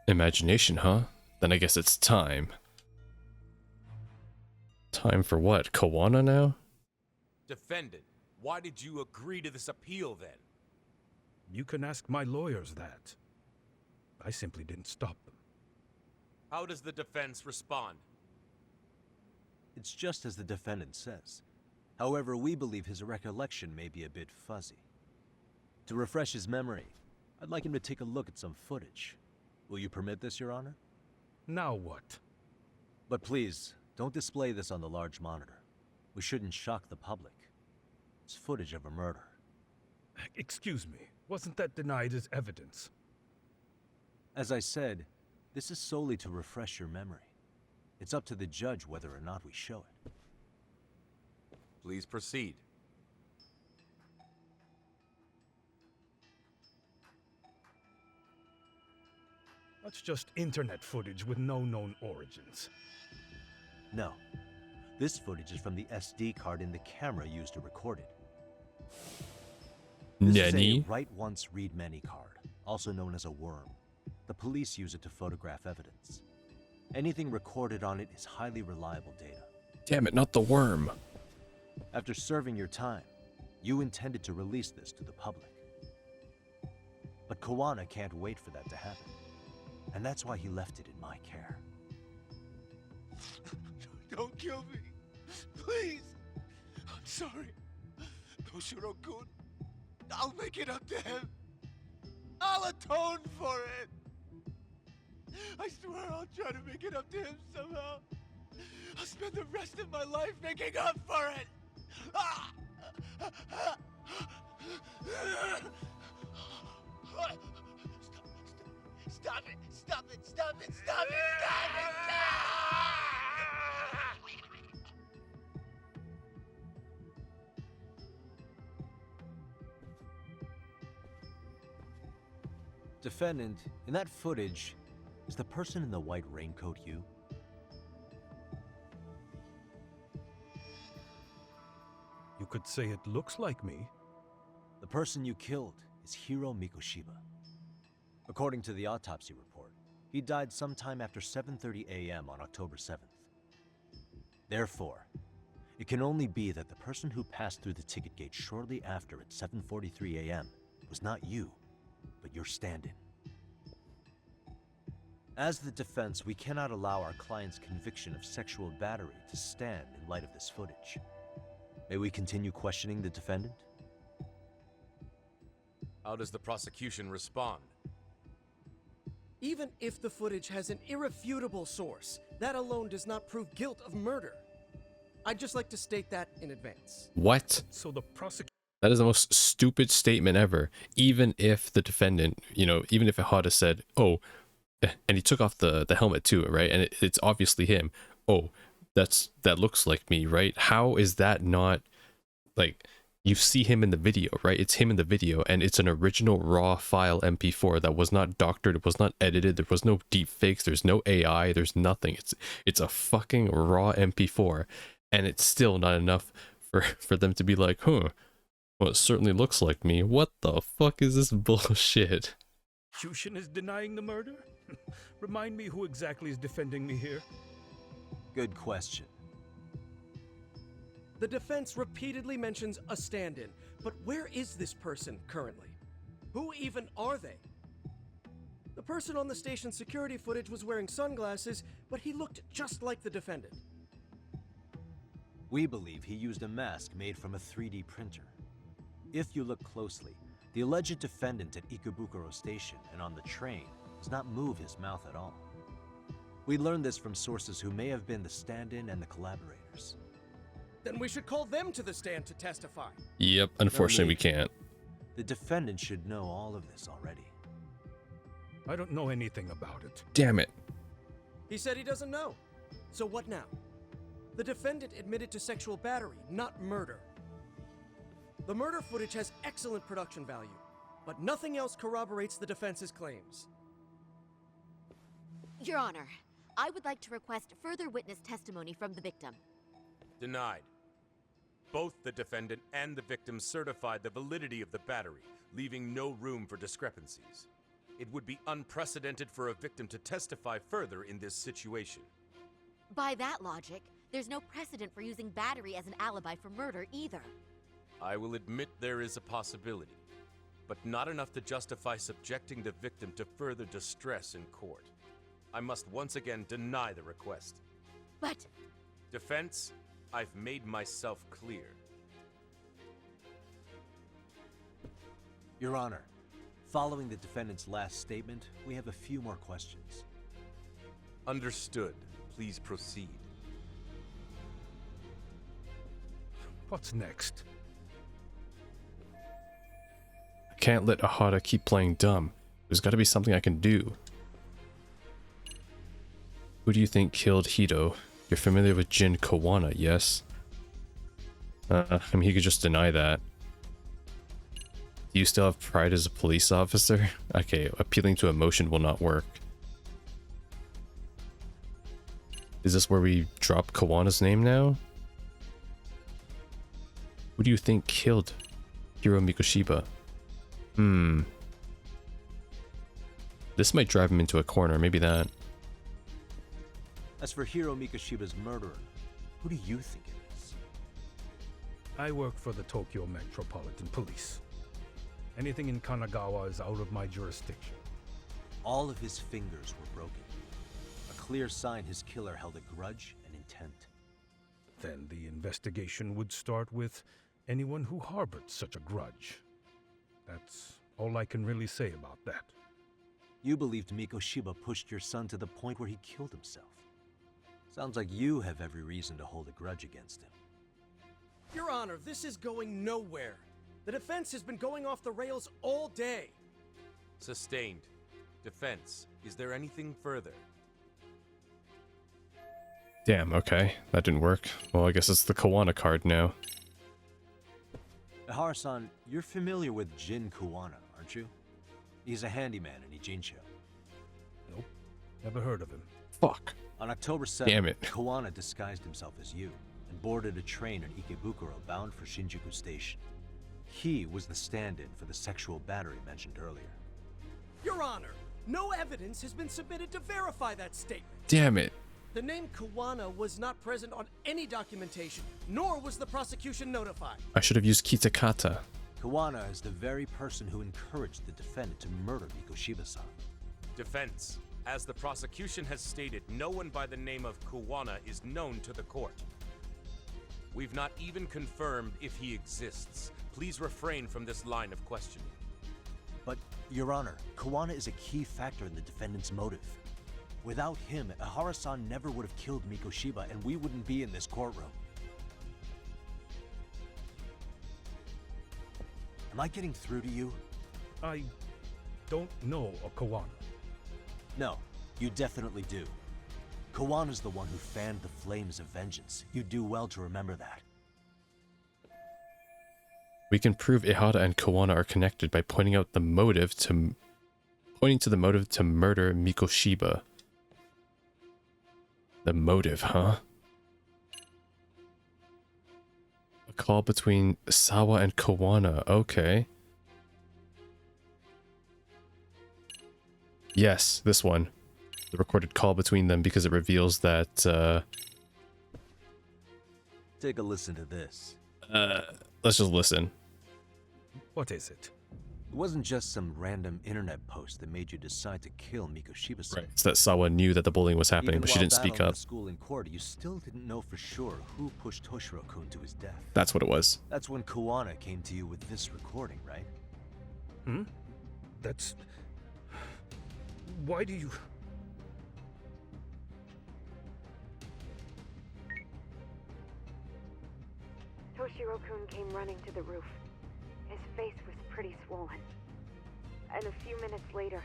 Imagination, huh? Then I guess it's time. Time for what? Kawana now? Defendant, why did you agree to this appeal then? You can ask my lawyers that. I simply didn't stop them. How does the defense respond? It's just as the defendant says. However, we believe his recollection may be a bit fuzzy. To refresh his memory, I'd like him to take a look at some footage. Will you permit this, Your Honor? Now what? But please, don't display this on the large monitor. We shouldn't shock the public. It's footage of a murder. Excuse me, wasn't that denied as evidence? As I said, this is solely to refresh your memory. It's up to the judge whether or not we show it. Please proceed. That's just internet footage with no known origins. No. This footage is from the SD card in the camera used to record it. This is a write once, read many card, also known as a worm. The police use it to photograph evidence. Anything recorded on it is highly reliable data. Damn it, not the worm. After serving your time, you intended to release this to the public. But Kawana can't wait for that to happen. And that's why he left it in my care. Don't kill me. Please. I'm sorry. Toshiro-kun. I'll make it up to him. I'll atone for it. I swear I'll try to make it up to him somehow. I'll spend the rest of my life making up for it. Ah! Stop it! Stop it! Stop it! Stop it! Stop it! Defendant, in that footage, is the person in the white raincoat you? You could say it looks like me. The person you killed is Hiro Mikoshiba. According to the autopsy report, he died sometime after 7:30 a.m. on October 7th. Therefore, it can only be that the person who passed through the ticket gate shortly after at 7:43 a.m. was not you, but your stand-in. As the defense, we cannot allow our client's conviction of sexual battery to stand in light of this footage. May we continue questioning the defendant? How does the prosecution respond? Even if the footage has an irrefutable source, that alone does not prove guilt of murder. I'd just like to state that in advance. What? So the prosecution... That is the most stupid statement ever. Even if the defendant, you know, even if Ihata said, oh, and he took off the helmet too, right? And it's obviously him. Oh, that looks like me, right? How is that not, like, you see him in the video, right? It's him in the video, and it's an original raw file MP4 that was not doctored, it was not edited, there was no deep fakes, there's no AI, there's nothing. It's a fucking raw MP4, and it's still not enough for them to be like, huh, well, it certainly looks like me. What the fuck is this bullshit? Prosecution is denying the murder? Remind me who exactly is defending me here. Good question. The defense repeatedly mentions a stand-in, but where is this person currently? Who even are they? The person on the station security footage was wearing sunglasses, but he looked just like the defendant. We believe he used a mask made from a 3D printer. If you look closely, the alleged defendant at Ikebukuro Station and on the train does not move his mouth at all. We learned this from sources who may have been the stand-in and the collaborators. Then we should call them to the stand to testify. Yep, unfortunately we can't. The defendant should know all of this already. I don't know anything about it. Damn it. He said he doesn't know. So what now? The defendant admitted to sexual battery, not murder. The murder footage has excellent production value, but nothing else corroborates the defense's claims. Your Honor, I would like to request further witness testimony from the victim. Denied. Both the defendant and the victim certified the validity of the battery, leaving no room for discrepancies. It would be unprecedented for a victim to testify further in this situation. By that logic, there's no precedent for using battery as an alibi for murder either. I will admit there is a possibility, but not enough to justify subjecting the victim to further distress in court. I must once again deny the request. But... Defense, I've made myself clear. Your Honor, following the defendant's last statement, we have a few more questions. Understood. Please proceed. What's next? I can't let Ahara keep playing dumb. There's gotta be something I can do. Who do you think killed Hito? You're familiar with Jin Kawana, yes? I mean, he could just deny that. Do you still have pride as a police officer? Okay, appealing to emotion will not work. Is this where we drop Kawana's name now? Who do you think killed Hiro Mikoshiba? This might drive him into a corner, maybe that. As for Hiro Mikoshiba's murderer, who do you think it is? I work for the Tokyo Metropolitan Police. Anything in Kanagawa is out of my jurisdiction. All of his fingers were broken. A clear sign his killer held a grudge and intent. Then the investigation would start with anyone who harbored such a grudge. That's all I can really say about that. You believed Mikoshiba pushed your son to the point where he killed himself. Sounds like you have every reason to hold a grudge against him. Your Honor, this is going nowhere. The defense has been going off the rails all day. Sustained. Defense, is there anything further? Damn, okay. That didn't work. Well, I guess it's the Kawana card now. Ihara-san, you're familiar with Jin Kawana, aren't you? He's a handyman in Ijincho. Nope. Never heard of him. Fuck. On October 7th, Damn it. Kawana disguised himself as you and boarded a train in Ikebukuro bound for Shinjuku Station. He was the stand-in for the sexual battery mentioned earlier. Your Honor, no evidence has been submitted to verify that statement. Damn it. The name Kawana was not present on any documentation, nor was the prosecution notified. I should have used Kitakata. Kawana is the very person who encouraged the defendant to murder Mikoshiba-san. Defense, as the prosecution has stated, no one by the name of Kawana is known to the court. We've not even confirmed if he exists. Please refrain from this line of questioning. But, Your Honor, Kawana is a key factor in the defendant's motive. Without him, Ihara-san never would have killed Mikoshiba, and we wouldn't be in this courtroom. Am I getting through to you? I don't know a Kawana. No, you definitely do. Kawana's the one who fanned the flames of vengeance. You do well to remember that. We can prove Ihara and Kawana are connected by pointing to the motive to murder Mikoshiba. The motive, huh? A call between Sawa and Kawana. Okay. Yes, this one. The recorded call between them because it reveals that, Take a listen to this. let's just listen. What is it? It wasn't just some random internet post that made you decide to kill Mikoshiba-san. Right. It's that Sawa knew that the bullying was happening, Even but she while didn't speak battling up. the school in court, you still didn't know for sure who pushed Toshiro-kun to his death. That's what it was. That's when Kawana came to you with this recording, right? That's... Why do you... Toshiro-kun came running to the roof. His face was pretty swollen. And a few minutes later,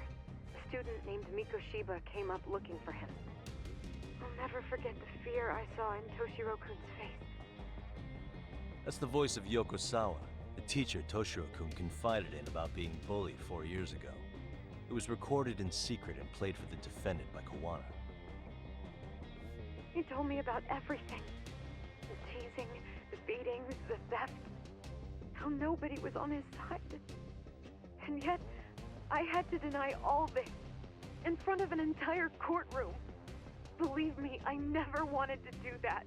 a student named Mikoshiba came up looking for him. I'll never forget the fear I saw in Toshiro-kun's face. That's the voice of Yoko Sawa, the teacher Toshiro-kun confided in about being bullied 4 years ago. It was recorded in secret and played for the defendant by Kawana. He told me about everything. The teasing, the beatings, the theft. How nobody was on his side. And yet, I had to deny all this in front of an entire courtroom. Believe me, I never wanted to do that.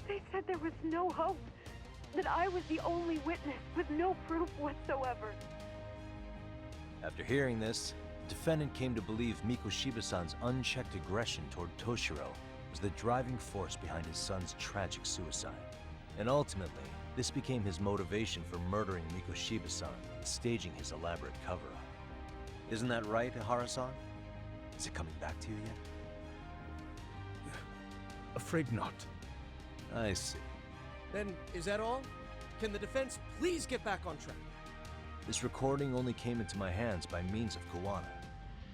They said there was no hope, that I was the only witness with no proof whatsoever. After hearing this, the defendant came to believe Mikoshiba-san's unchecked aggression toward Toshiro was the driving force behind his son's tragic suicide. And ultimately, this became his motivation for murdering Mikoshiba-san and staging his elaborate cover-up. Isn't that right, Ihara-san? Is it coming back to you yet? Afraid not. I see. Then, is that all? Can the defense please get back on track? This recording only came into my hands by means of Kawana.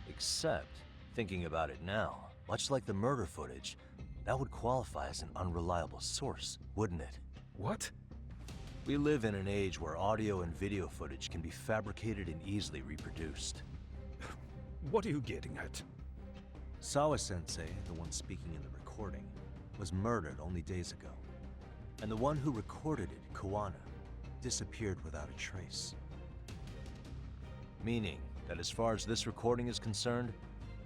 Except, thinking about it now, much like the murder footage, that would qualify as an unreliable source, wouldn't it? What? We live in an age where audio and video footage can be fabricated and easily reproduced. What are you getting at? Sawa-sensei, the one speaking in the recording, was murdered only days ago. And the one who recorded it, Kawana, disappeared without a trace. Meaning that as far as this recording is concerned,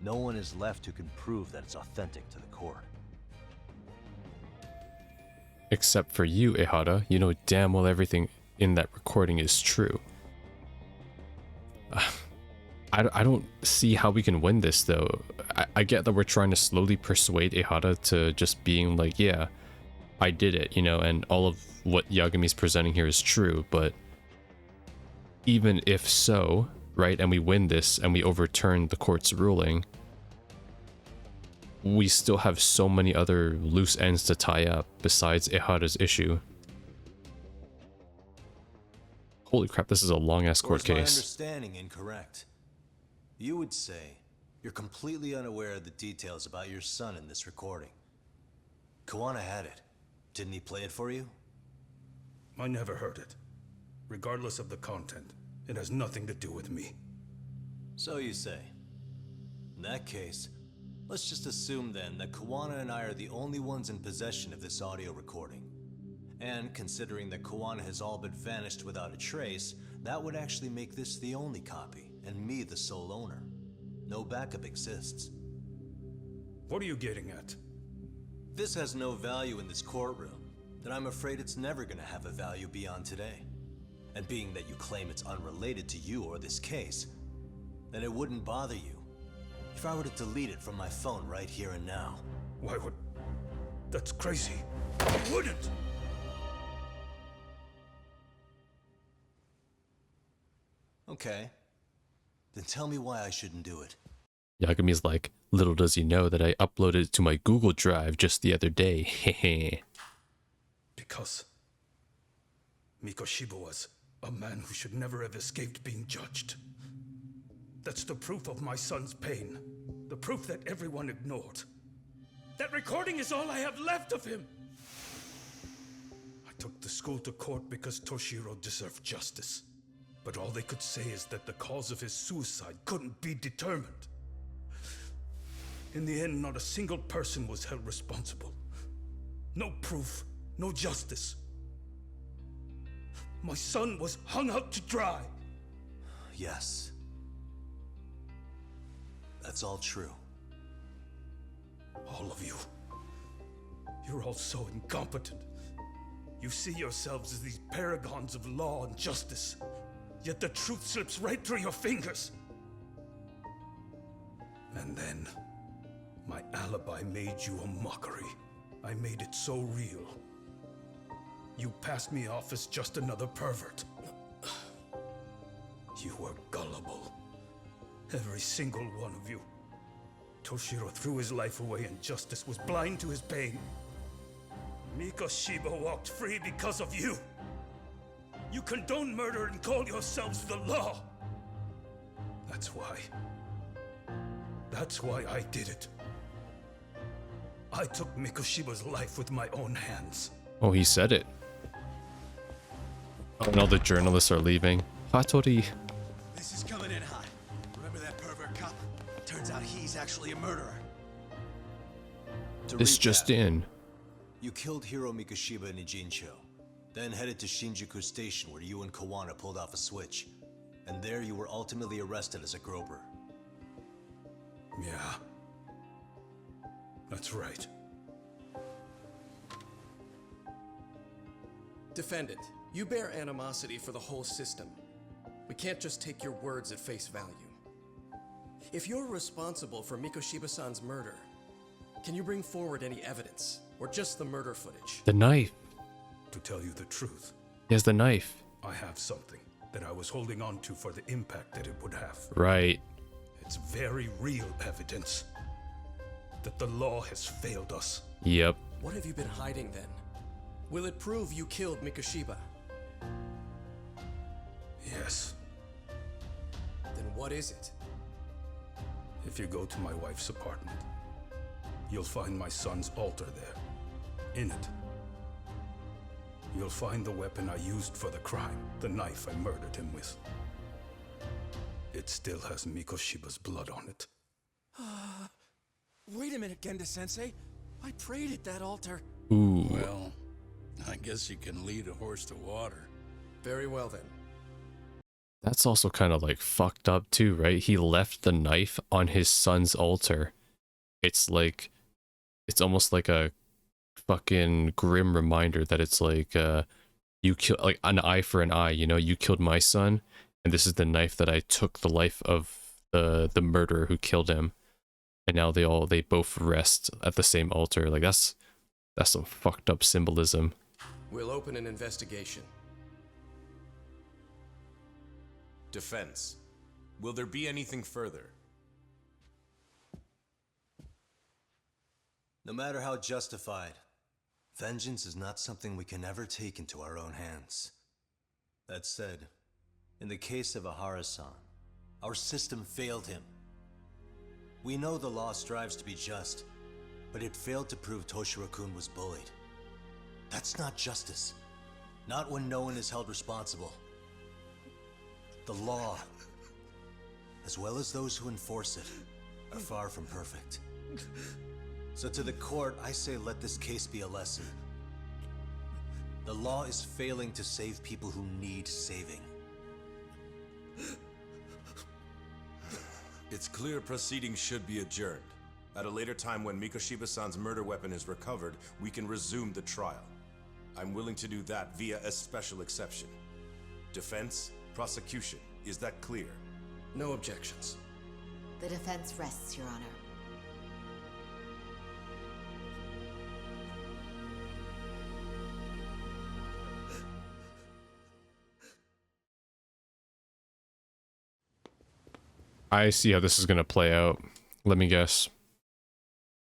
no one is left who can prove that it's authentic to the court. Except for you, Ihara. You know damn well everything in that recording is true. I don't see how we can win this, though. I get that we're trying to slowly persuade Ihara to just being like, yeah, I did it, you know, and all of what Yagami's presenting here is true, but even if so, right, and we win this and we overturn the court's ruling, we still have so many other loose ends to tie up besides Ihara's issue. Holy crap, this is a long-ass court Or is my case. understanding incorrect? You would say you're completely unaware of the details about your son in this recording. Kawana had it. Didn't he play it for you? I never heard it. Regardless of the content, it has nothing to do with me. So you say. In that case, let's just assume then that Kawana and I are the only ones in possession of this audio recording. And considering that Kawana has all but vanished without a trace, that would actually make this the only copy, and me the sole owner. No backup exists. What are you getting at? This has no value in this courtroom, then I'm afraid it's never gonna have a value beyond today. And being that you claim it's unrelated to you or this case, then it wouldn't bother you if I were to delete it from my phone right here and now. Why would... That's crazy. I wouldn't! Okay. Then tell me why I shouldn't do it. Yagami's like, little does he know that I uploaded it to my Google Drive just the other day. Hehe. Because Mikoshiba was a man who should never have escaped being judged. That's the proof of my son's pain. The proof that everyone ignored. That recording is all I have left of him! I took the school to court because Toshiro deserved justice. But all they could say is that the cause of his suicide couldn't be determined. In the end, not a single person was held responsible. No proof, no justice. My son was hung out to dry. Yes. That's all true. All of you. You're all so incompetent. You see yourselves as these paragons of law and justice. Yet the truth slips right through your fingers. And then, my alibi made you a mockery. I made it so real. You passed me off as just another pervert. You were gullible. Every single one of you. Toshiro threw his life away and justice was blind to his pain. Mikoshiba walked free because of you. You condone murder and call yourselves the law. That's why I did it. I took Mikoshiba's life with my own hands. Oh, he said it. Oh, and all the journalists are leaving. Hattori. This is coming in hot. Remember Turns out he's actually a murderer. To This just recap, in. You killed Hiro Mikoshiba in Ijincho, then headed to Shinjuku Station where you and Kawana pulled off a switch. And there you were ultimately arrested as a groper. Yeah. That's right. Defendant, you bear animosity for the whole system. We can't just take your words at face value. If you're responsible for Mikoshiba-san's murder, can you bring forward any evidence? Or just the murder footage? The knife. To tell you the truth, He has the knife. I have something that I was holding on to for the impact that it would have. Right. It's very real evidence that the law has failed us. Yep. What have you been hiding then? Will it prove you killed Mikoshiba? Yes. Then what is it? If you go to my wife's apartment, you'll find my son's altar there. In it, you'll find the weapon I used for the crime, the knife I murdered him with. It still has Mikoshiba's blood on it. Wait a minute, Genda-sensei. I prayed at that altar. Ooh. Well, I guess you can lead a horse to water. Very well then. That's also kind of like fucked up too, right? He left the knife on his son's altar. It's like, it's almost like a fucking grim reminder that it's like, you kill, like an eye for an eye, you know, you killed my son, and this is the knife that I took the life of the murderer who killed him. And now they both rest at the same altar. Like that's some fucked up symbolism. We'll open an investigation. Defense. Will there be anything further? No matter how justified, vengeance is not something we can ever take into our own hands. That said, in the case of Ahara-san, our system failed him. We know the law strives to be just, but it failed to prove Toshiro-kun was bullied. That's not justice. Not when no one is held responsible. The law, as well as those who enforce it, are far from perfect. So to the court, I say let this case be a lesson. The law is failing to save people who need saving. It's clear proceedings should be adjourned. At a later time when Mikoshiba-san's murder weapon is recovered, we can resume the trial. I'm willing to do that via a special exception. Defense, prosecution, is that clear? No objections. The defense rests, Your Honor. I see how this is going to play out. Let me guess.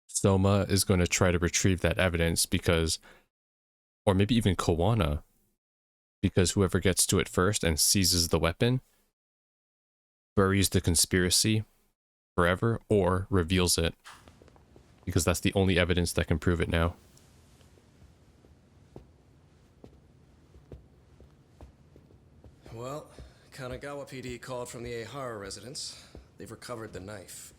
Soma is going to try to retrieve that evidence because, or maybe even Kawana, because whoever gets to it first and seizes the weapon buries the conspiracy forever or reveals it, because that's the only evidence that can prove it now. Well, Kanagawa PD called from the Ehara residence. They've recovered the knife.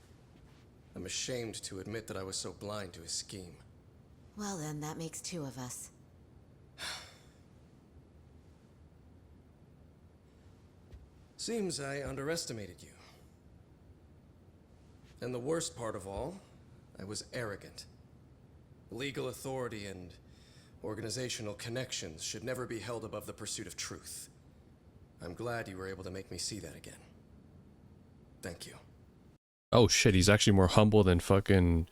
I'm ashamed to admit that I was so blind to his scheme. Well then, that makes two of us. Seems I underestimated you. And the worst part of all, I was arrogant. Legal authority and organizational connections should never be held above the pursuit of truth. I'm glad you were able to make me see that again. Thank you. Oh shit, he's actually more humble than fucking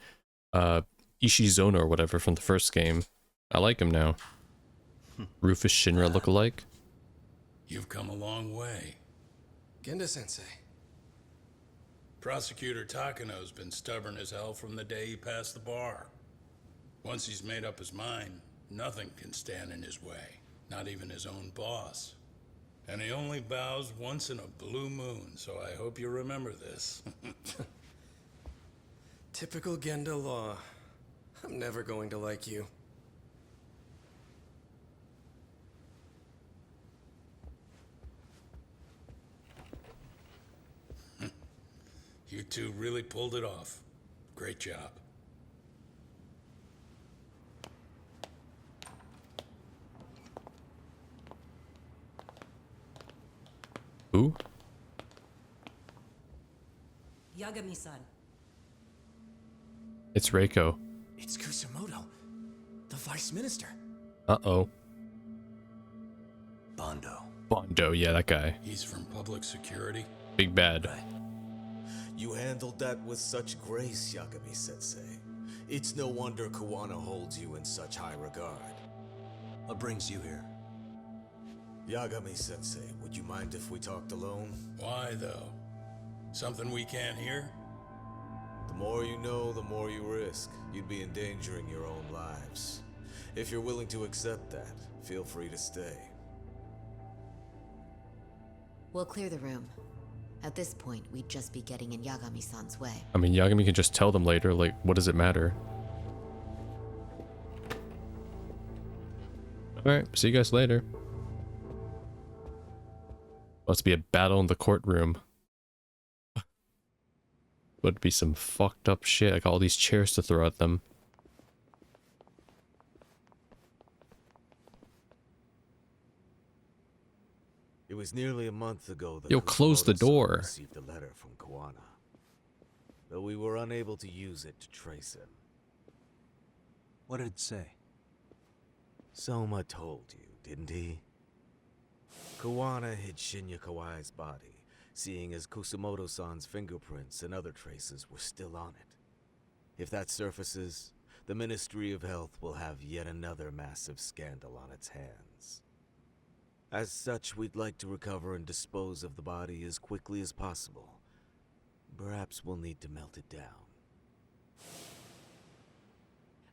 Ishizono or whatever from the first game. I like him now. Rufus Shinra lookalike. You've come a long way. Genda-sensei. Prosecutor Takano's been stubborn as hell from the day he passed the bar. Once he's made up his mind, nothing can stand in his way, not even his own boss. And he only bows once in a blue moon, so I hope you remember this. Typical Genda law. I'm never going to like you. You two really pulled it off. Great job. Who? Yagami-san. It's Reiko. It's Kusumoto, the Vice Minister. Uh-oh. Bando. Bando, yeah, that guy. He's from public security? Big bad. You handled that with such grace, Yagami-sensei. It's no wonder Kuwana holds you in such high regard. What brings you here? Yagami-sensei, would you mind if we talked alone? Why, though? Something we can't hear? The more you know, the more you risk. You'd be endangering your own lives. If you're willing to accept that, feel free to stay. We'll clear the room. At this point, we'd just be getting in Yagami-san's way. I mean, Yagami can just tell them later, like, what does it matter? Alright, see you guys later. Must be a battle in the courtroom. Would be some fucked up shit, like all these chairs to throw at them. It was nearly a month ago that Yo, close the door. received a letter from Kuwana. Though we were unable to use it to trace him. What did it say? Soma told you, didn't he? Kuwana hid Shinya Kawai's body, seeing as Kusumoto-san's fingerprints and other traces were still on it. If that surfaces, the Ministry of Health will have yet another massive scandal on its hands. As such, we'd like to recover and dispose of the body as quickly as possible. Perhaps we'll need to melt it down.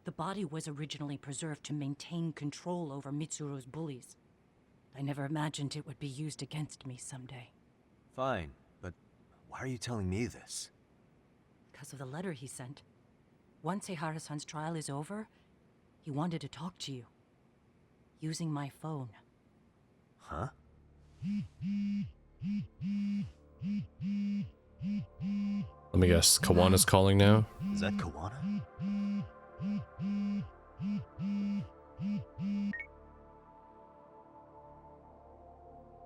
The body was originally preserved to maintain control over Mitsuru's bullies. I never imagined it would be used against me someday. Fine, but why are you telling me this? Because of the letter he sent. Once Eihara-san's trial is over, he wanted to talk to you. Using my phone. Huh? Let me guess, Kawana's calling now? Is that Kuwana?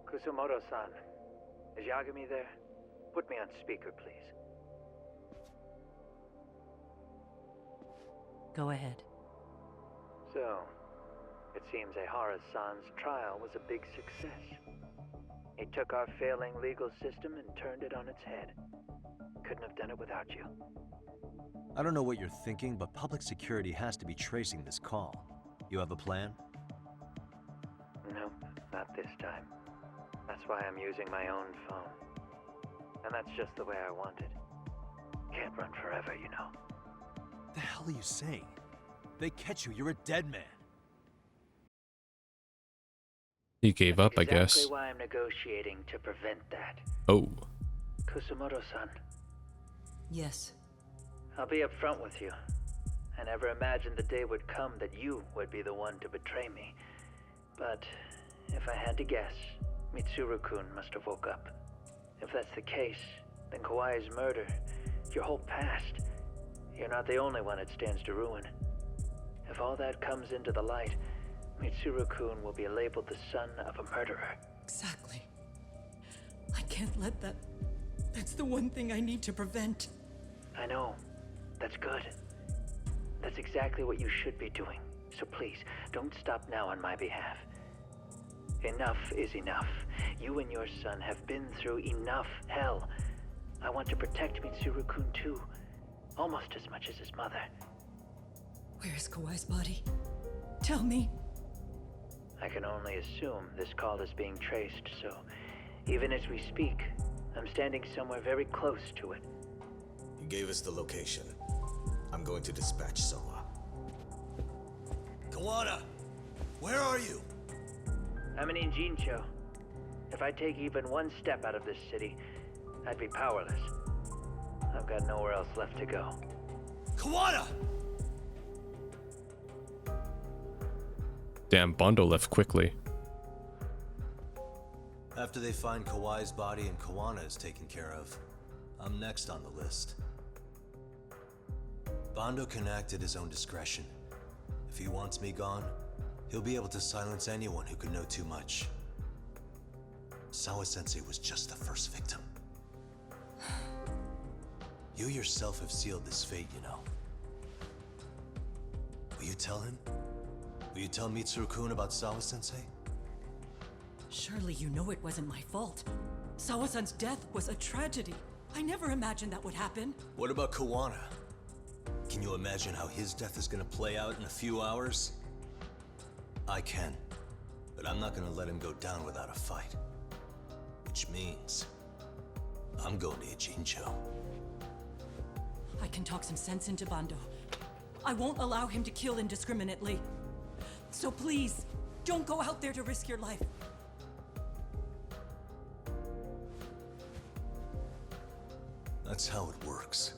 Kusumoto-san, is Yagami there? Put me on speaker, please. Go ahead. So, it seems Eihara-san's trial was a big success. He took our failing legal system and turned it on its head. Couldn't have done it without you. I don't know what you're thinking, but public security has to be tracing this call. You have a plan? Nope, not this time. That's why I'm using my own phone. And that's just the way I want it. Can't run forever, you know. The hell are you saying? They catch you, you're a dead man. He gave up, I guess. Exactly why I'm negotiating to prevent that. Oh. Kusumoto-san. Yes. I'll be upfront with you. I never imagined the day would come that you would be the one to betray me. But if I had to guess, Mitsuru-kun must have woke up. If that's the case, then Kawai's murder, your whole past, you're not the only one it stands to ruin. If all that comes into the light, Mitsuru-kun will be labeled the son of a murderer. Exactly. I can't let that... That's the one thing I need to prevent. I know. That's good. That's exactly what you should be doing. So please, don't stop now on my behalf. Enough is enough. You and your son have been through enough hell. I want to protect Mitsuru-kun too. Almost as much as his mother. Where is Kawai's body? Tell me. I can only assume this call is being traced, so even as we speak, I'm standing somewhere very close to it. You gave us the location. I'm going to dispatch Soma. Kuwana! Where are you? I'm in Injincho. If I take even one step out of this city, I'd be powerless. I've got nowhere else left to go. Kuwana! Damn, Bando left quickly. After they find Kawai's body and Kuwana is taken care of, I'm next on the list. Bando can act at his own discretion. If he wants me gone, he'll be able to silence anyone who could know too much. Sawa-sensei was just the first victim. You yourself have sealed this fate, you know. Will you tell him? Will you tell Mitsuru-kun about Sawa-sensei? Surely you know it wasn't my fault. Sawa-san's death was a tragedy. I never imagined that would happen. What about Kawana? Can you imagine how his death is gonna play out in a few hours? I can, but I'm not gonna let him go down without a fight. Which means, I'm going to Ijincho. I can talk some sense into Bando. I won't allow him to kill indiscriminately. So please, don't go out there to risk your life. That's how it works.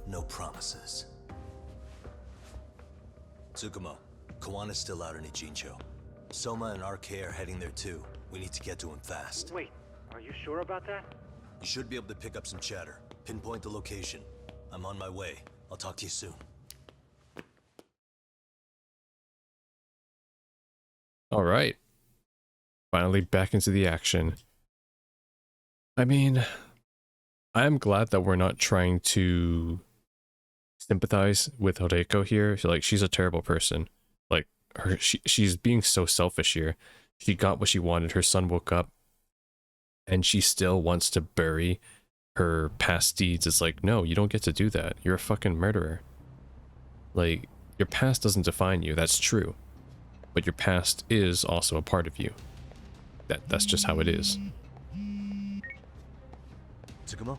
No promises. Tsukumo, Kawana's still out in Ijincho. Soma and RK are heading there too. We need to get to him fast. Wait, are you sure about that? You should be able to pick up some chatter. Pinpoint the location. I'm on my way. I'll talk to you soon. All right. Finally back into the action. I mean, I'm glad that we're not trying to sympathize with Reiko here. She's a terrible person. Like, she's being so selfish here. She got what she wanted. Her son woke up and she still wants to bury her past deeds. It's like, no, you don't get to do that. You're a fucking murderer. Like, your past doesn't define you. That's true. But your past is also a part of you. That's just how it is. Tsukumo?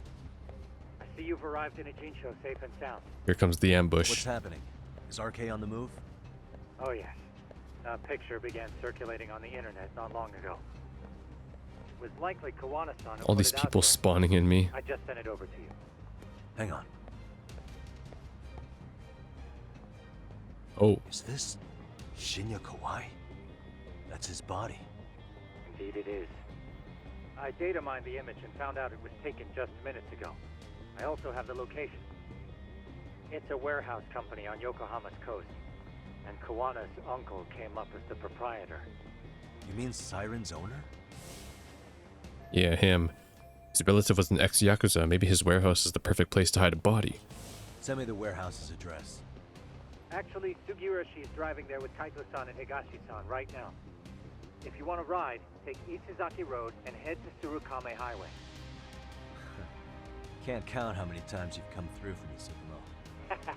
I see you've arrived in Ijincho safe and sound. Here comes the ambush. What's happening? Is RK on the move? Oh yes. A picture began circulating on the internet not long ago. It was likely Kawana-san who All put these it out people there. spawning in me. I just sent it over to you. Hang on. Oh. Is this Shinya Kawai? That's his body. Indeed it is. I data mined the image and found out it was taken just minutes ago. I also have the location. It's a warehouse company on Yokohama's coast, and Kawana's uncle came up as the proprietor. You mean Siren's owner? Yeah, him. His relative was an ex-Yakuza. Maybe his warehouse is the perfect place to hide a body. Send me the warehouse's address. Actually, Sugirashi is driving there with Kaito-san and Higashi-san right now. If you want to ride, take Isizaki Road and head to Surukame Highway. Can't count how many times you've come through for me, Tsukumo.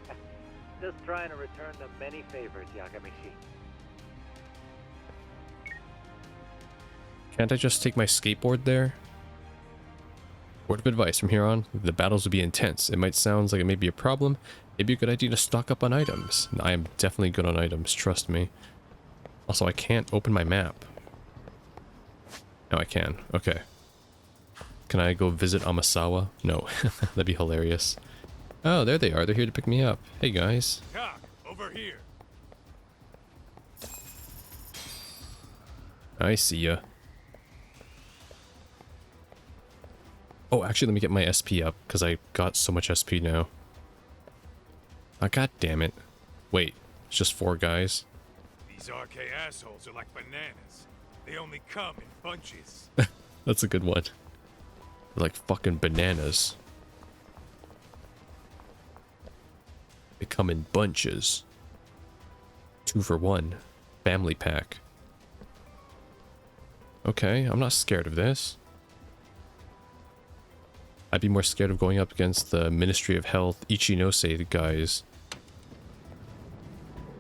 Just trying to return the many favors, Yagamishi. Can't I just take my skateboard there? Word of advice from here on, the battles will be intense. It might sound like it may be a problem. It'd be a good idea to stock up on items. I am definitely good on items, trust me. Also, I can't open my map. No, I can. Okay. Can I go visit Amasawa? No. That'd be hilarious. Oh, there they are. They're here to pick me up. Hey, guys. Cock, over here. I see ya. Oh, actually, let me get my SP up, because I got so much SP now. Oh, god damn it. Wait, it's just 4 guys. These RK assholes are like bananas. They only come in bunches. That's a good one. They're like fucking bananas. They come in bunches. 2 for 1. Family pack. Okay, I'm not scared of this. I'd be more scared of going up against the Ministry of Health Ichinose guys.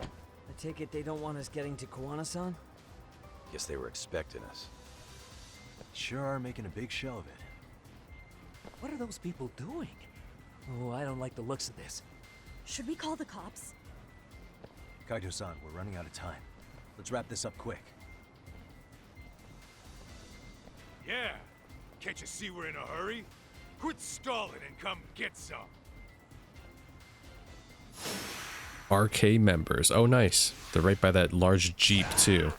I take it they don't want us getting to Kawana-san? Guess they were expecting us. Sure are making a big show of it. What are those people doing? Oh, I don't like the looks of this. Should we call the cops? Kaito-san, we're running out of time. Let's wrap this up quick. Yeah. Can't you see we're in a hurry? Quit stalling and come get some. RK members. Oh, nice. They're right by that large Jeep, too.